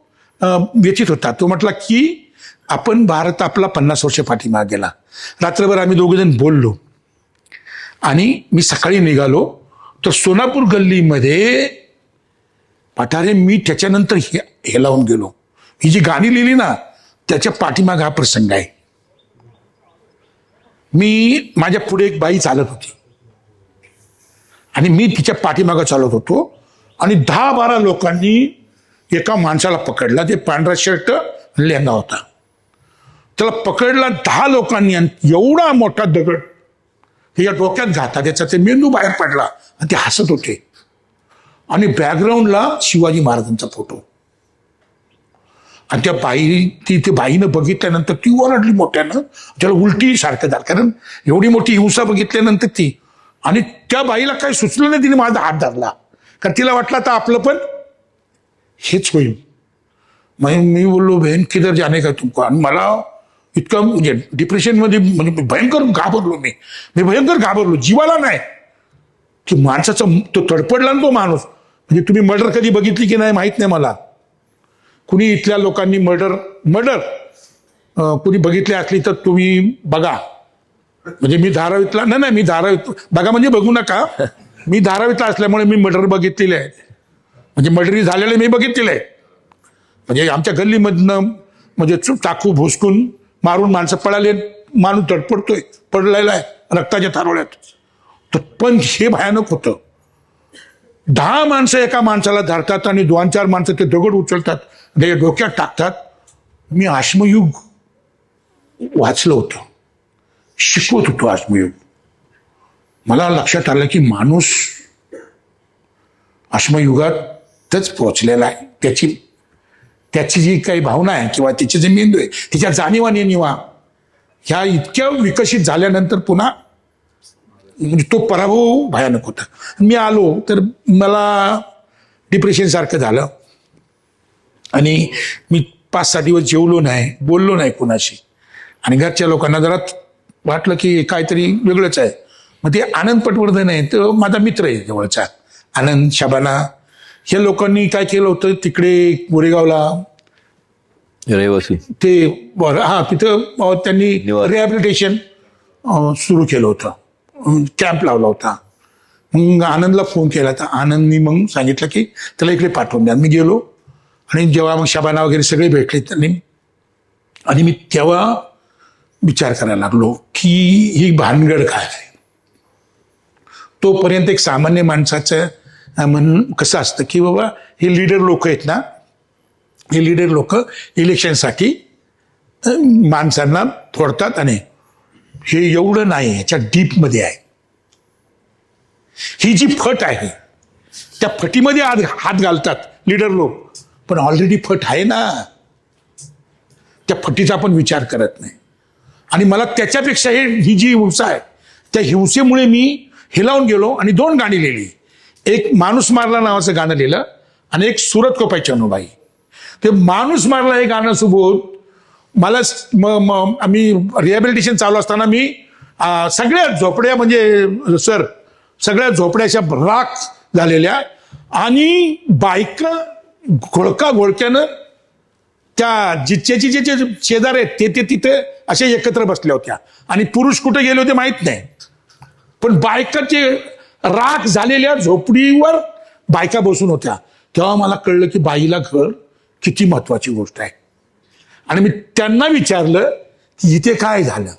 व्यथित होता. तो म्हटला की आपण भारत आपला 50 वर्ष पाठीमागे गेला. रात्रभर आम्ही दोघेजण बोललो आणि मी सकाळी निघालो तर सोनापूर गल्लीमध्ये पठारे मी त्याच्यानंतर हे लावून गेलो. ही जी गाणी लिहिली ना त्याच्या पाठीमाग हा प्रसंग आहे. मी माझ्या पुढे एक बाई चालत होती आणि मी तिच्या पाठीमागं चालत होतो आणि 10-12 लोकांनी एका माणसाला पकडला. ते पांढरा शर्ट लेंगा होता. त्याला पकडला 10 लोकांनी आणि एवढा मोठा दगड या डोक्यात घातला, त्याचा ते मेंदू बाहेर पडला आणि ते हसत होते. आणि बॅकग्राऊंडला शिवाजी महाराजांचा फोटो. आणि त्या ते बाईनं बघितल्यानंतर ती ओरडली मोठ्यानं, त्याला उलटी सारखं झालं, कारण एवढी मोठी हिंसा बघितल्यानंतर ती. आणि त्या बाईला काही सुचलं नाही, तिने माझा हात धरला, कारण तिला वाटलं तर आपलं पण हेच होईल. मी बोललो बहन किधर जाने का तुमको. आणि मला इतकं म्हणजे डिप्रेशनमध्ये म्हणजे भयंकर घाबरलो मी भयंकर घाबरलो, जीवाला नाही. की माणसाचा तो तडपडला ना तो माणूस. म्हणजे तुम्ही मर्डर कधी बघितली की नाही माहित नाही मला. कुणी इथल्या लोकांनी मर्डर कुणी बघितली असली तर तुम्ही बघा. म्हणजे मी धारावीतला नाही मी धारावीत बघा म्हणजे बघू नका. मी धारावीतला असल्यामुळे मी मर्डर बघितलेले आहे. म्हणजे मर्डरी झालेले मी बघितलेले आहे. म्हणजे आमच्या गल्लीमधनं म्हणजे चाकू भुसकून मारून माणसं पळाले, माणूस तडपडतोय, पडलेला आहे रक्ताच्या थारोळ्यात. तर पण हे भयानक होतं. 10 माणसं एका माणसाला धरतात आणि 2-4 माणसं ते दगड उचलतात, डोक्यात टाकतात. मी आश्मयुग वाचलं होतं, शिकवत होतो आश्मयुग. मला लक्षात आलं की माणूस आश्मयुगातच पोहोचलेला आहे. त्याची जी काही भावना आहे किंवा त्याचे जे मेंदू आहे, तिच्या जाणीवा नेणीवा ह्या इतक्या विकसित झाल्यानंतर पुन्हा म्हणजे तो पराभव भयानक होता. मी आलो तर मला डिप्रेशन सारखं झालं आणि मी 5-6 दिवस जेवलो नाही, बोललो नाही कुणाशी. आणि घरच्या लोकांना जरा वाटलं की काहीतरी वेगळंच आहे. मग ते आनंद पटवर्धन आहे, तो माझा मित्र आहे जवळचा, आनंद शबाना. हे लोकांनी काय केलं होतं तिकडे गोरेगावला रहिवासी ते तिथं त्यांनी रिहॅबिलिटेशन सुरू केलं होतं, कॅम्प लावला होता. मग आनंदला फोन केला तर आनंदनी मग सांगितलं की त्याला इकडे पाठवून द्या. मी गेलो आणि जेव्हा मग शबाना वगैरे सगळे भेटले त्यांनी, आणि मी तेव्हा विचार करायला लागलो की ही भानगड काय आहे. तोपर्यंत एक सामान्य माणसाचं म्हणून कसं असतं की बाबा हे लीडर लोक आहेत ना, हे लीडर लोक इलेक्शनसाठी माणसांना फोडतात. आणि हे एवढं नाही, ह्याच्या डीपमध्ये आहे. ही जी फट आहे त्या फटीमध्ये हात घालतात लीडर लोक, पण ऑलरेडी फट आहे ना, त्या फटीचा आपण विचार करत नाही. आणि मला त्याच्यापेक्षा ही जी हिंसा आहे त्या हिंसेमुळे मी हेलावून गेलो आणि 2 गाणी लिहिली. एक माणूस मारला नावाचं गाणं लिहिलं आणि एक सुरत को पहचानो बाई. ते माणूस मारला हे गाणं सोबत मला आम्ही रिहॅबिलिटेशन चालू असताना मी सगळ्या झोपड्या म्हणजे सगळ्या झोपड्याच्या राख झालेल्या आणि बायका घोळक्यानं त्या जिच्याची जे शेजार आहेत ते तिथे असे एकत्र बसल्या होत्या. आणि पुरुष कुठे गेले होते माहित नाही, पण बायकाचे राख झालेल्या झोपडीवर बायका बसून होत्या. तेव्हा मला कळलं की बाईला घर किती महत्वाची गोष्ट आहे. आणि मी त्यांना विचारलं की इथे काय झालं.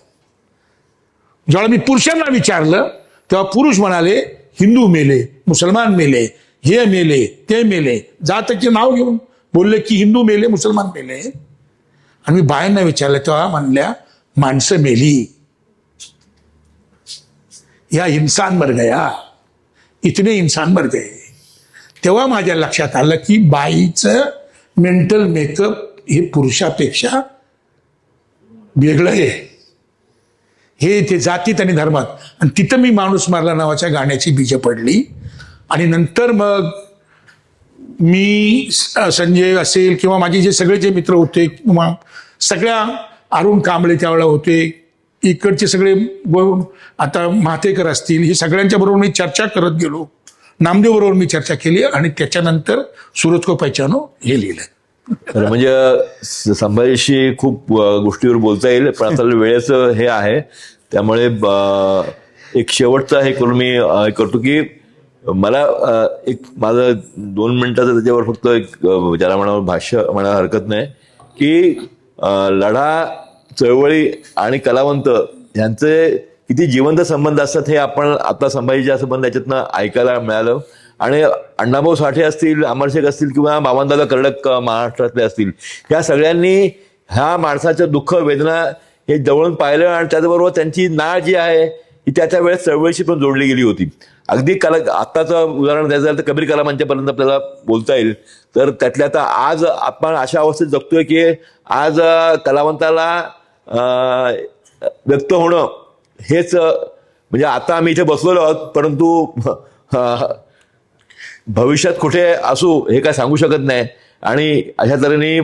जेव्हा मी पुरुषांना विचारलं तेव्हा पुरुष म्हणाले हिंदू मेले, मुसलमान मेले, हे मेले, ते मेले, जातीचे नाव घेऊन बोलले की हिंदू मेले, मुसलमान मेले. आणि मी बायांना विचारलं तेव्हा म्हणल्या माणसं मेली, या इंसान मर गया, इतने इंसान मर गए. तेव्हा माझ्या लक्षात आलं की बाईचं मेंटल मेकअप हे पुरुषापेक्षा वेगळं आहे. हे ते जातीत आणि धर्मात. आणि तिथं मी माणूस मारला नावाच्या गाण्याची बीजं पडली. आणि नंतर मग मी संजय असेल किंवा माझे जे सगळे जे मित्र होते किंवा सगळ्या अरुण कांबळे त्यावेळेला होते, इकडचे सगळे आता महातेकर असतील, हे सगळ्यांच्या बरोबर मी चर्चा करत गेलो. नामदेव बरोबर मी चर्चा केली आणि त्याच्यानंतर सुरत को पहचानो हे लिहिलं. म्हणजे संभाजीशी खूप गोष्टीवर बोलता येईल, पण आता वेळेचं हे आहे, त्यामुळे एक शेवटचा हे करून मी करतो की मला एक माझं 2 मिनिटाचं त्याच्यावर फक्त एक ज्याला म्हणावं भाष्य म्हणायला हरकत नाही की लढा, चळवळी आणि कलावंत यांचे किती जिवंत संबंध असतात हे आपण आता संभाजीच्या संबंध याच्यातनं ऐकायला मिळालं. आणि अण्णाभाऊ साठे असतील, अमरशेख असतील किंवा बाबांदादा कर्डक महाराष्ट्रातले असतील, ह्या सगळ्यांनी ह्या माणसाचं दुःख वेदना हे जवळून पाहिलं आणि त्याचबरोबर त्यांची नाळ जी आहे ही त्या वेळेस चळवळीशी पण जोडली गेली होती. अगदी आत्ताचं उदाहरण द्यायचं झालं तर कबीर कलामांच्यापर्यंत आपल्याला बोलता येईल. तर त्यातल्या आता आज आपण अशा अवस्थेत जगतोय की आज कलावंताला व्यक्त होणं हेच म्हणजे आता आम्ही इथे बसलेलो आहोत, परंतु भविष्यात कुठे असू हे काय सांगू शकत नाही. आणि अशा तऱ्हेने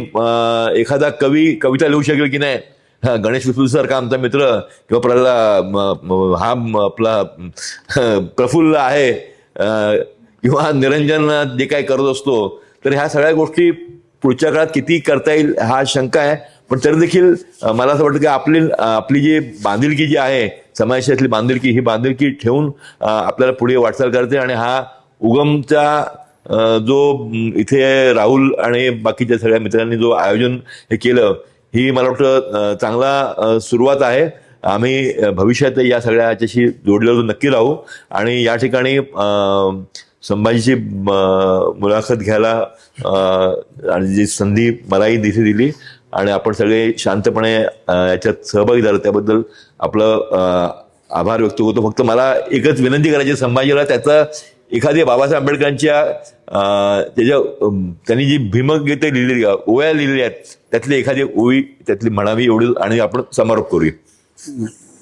एखादा कवी कविता लिहू शकेल की नाही. गणेश विपुलसारखा आमचा मित्र किंवा हा आपला प्रफुल्ल आहे किंवा निरंजन जे काही करत असतो, तर ह्या सगळ्या गोष्टी पुढच्या काळात किती करता येईल हा शंका आहे. पण तरी देखील मला असं वाटतं की आपली जी बांधिलकी जी आहे, समाजातली बांधिलकी, ही बांधिलकी ठेवून आपल्याला पुढे वाटचाल करते. आणि हा उगमचा जो इथे राहुल आणि बाकीच्या सगळ्या मित्रांनी जो आयोजन हे केलं, ही मला वाटतं चांगला सुरुवात आहे. आम्ही भविष्यात या सगळ्या याच्याशी जोडलेलो नक्की राहू. आणि या ठिकाणी संभाजीची मुलाखत घ्यायला आणि जी संधी मलाही दिली आणि आपण सगळे शांतपणे याच्यात सहभागी झालो त्याबद्दल आपलं आभार व्यक्त होतो. फक्त मला एकच विनंती करायची संभाजीला, त्याचा एखादी बाबासाहेब आंबेडकरांच्या त्यांनी जी भीमगीते लिहिलेली ओव्या लिहिलेल्या आहेत त्यातली एखादी ओवी त्यातली म्हणावी एवढी आणि आपण समारोप करूया.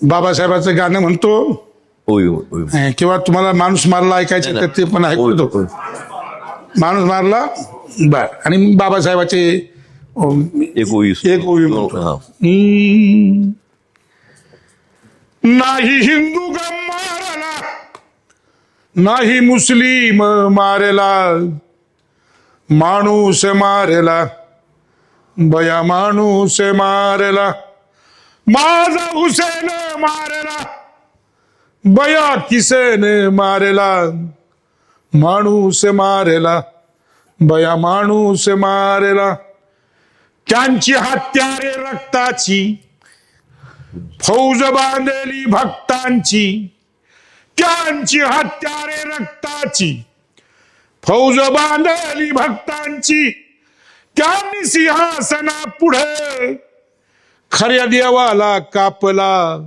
बाबासाहेबांचं गाणं म्हणतो किंवा तुम्हाला माणूस मारला ऐकायचं तर ते पण ऐकतो. माणूस मारला बर आणि बाबासाहेबाचे एक ओवी म्हणतो. नाही हिंदू मारला नाही मुस्लिम मारला, माणूस मारला बया माणूस मारला, माझा हुसेन मारला बया किसन मारला, माणूस मारला बया माणूस मारला. त्यांची हत्यारे रक्ताची फौज बांधली भक्तांची, त्यांची हत्यारे रक्ताची फौज बांधली भक्तांची, त्यांनी सिंहासना पुढे खऱ्या देवाला कापला,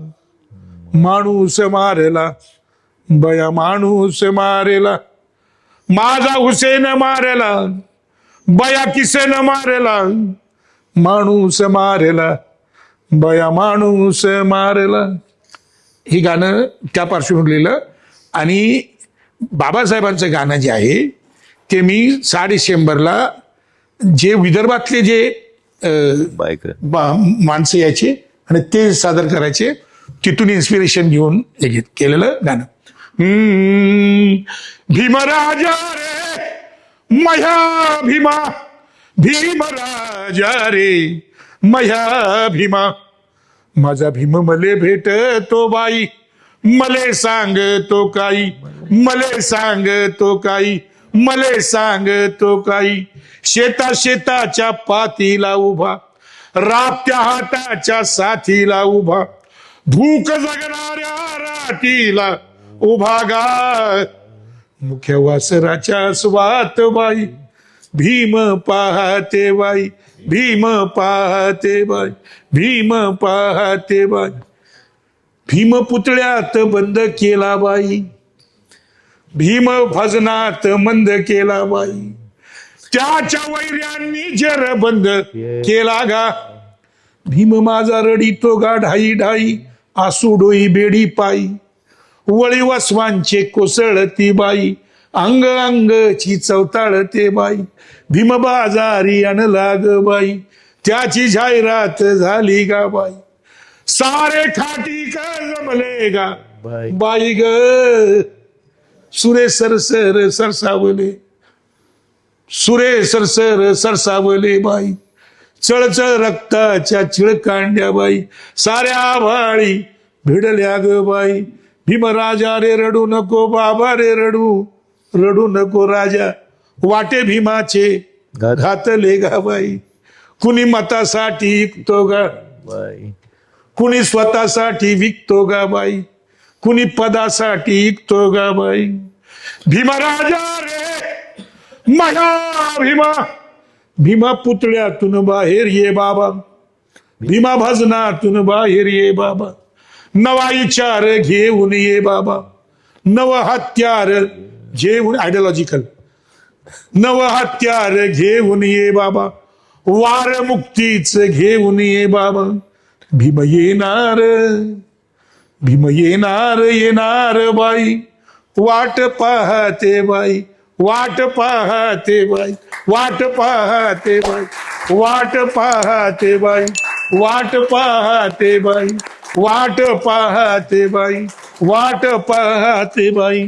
माणूस मारला बया माणूस मारला, माझा हुसेन मारला बया किसन मारला, माणूस मारला बया माणूस मारला. हे गाणं त्या पार्श्वभूमीवर आणि बाबासाहेबांचं गाणं जे आहे ते मी 6 डिसेंबरला जे विदर्भातले जे माणसं यायचे आणि ते सादर करायचे, तिथून इन्स्पिरेशन घेऊन हे केलेलं गाणं. भीमराजा रे मह्या भीमा, भीमराजा रे मह्या भीमा, माझा भीम मले भेटतो बाई, मले सांगतो काही, मले सांगतो काही, मले सांगतो काही. शेताच्या पातीला उभा, राबत्या हाताच्या साथीला उभा, भूक जगणाऱ्या राटीला उभा गा, मुख्य वासराच्या स्वात बाई, भीम पाहते बाई, भीम पाहते बाई, भीम पाहते बाई. भीम पुतळ्यात बंद केला बाई, भीम भजनात मंद केला बाई, त्याच्या वैर्यांनी जर बंद केला गा. भीम माझा रडीतो गा ढाई ढाई, आसू डोई बेडी पायी, वळी वसवांचे कोसळती बाई, अंग अंगची चवताळते बाई. भीम बाजारी आणला ग बाई, त्याची जाहिरात झाली गा बाई, सारे खाटी का जमले गा बाई ग. सुरे सरसर सरसावले, सुरे सरसर सरसावले बाई, चळचळ रक्ताच्या चिळकांड्या बाई, साऱ्या भाळी भिडल्या ग बाई. भीमराजा रे रडू नको बाबा रे रडू, रडू नको राजा, वाटे भीमाचे घातले गा बाई. कुणी मतासाठी विकतो गा बाई, कुणी स्वतःसाठी विकतो गा बाई, कुणी पदासाठी विकतो गा बाई. भीमराजा रे मह्या भीमा, भीमा पुतळ्यातून बाहेर ये बाबा, भीमा भजनातून बाहेर ये बाबा, नवा विचार घेऊन ये बाबा, नव हत्यार घेऊन, आयडियोलॉजिकल, नव हत्यार घेऊन ये बाबा, वार मुक्तीच घेऊन ये बाबा. भीम येणार, भीम येणार, येणार बाई, वाट पाहते बाई, वाट पाहते बाई, वाट पाहते बाई, वाट पाहते बाई, वाट पाहते बाई, वाट पाहते बाई, वाट पाहते बाई.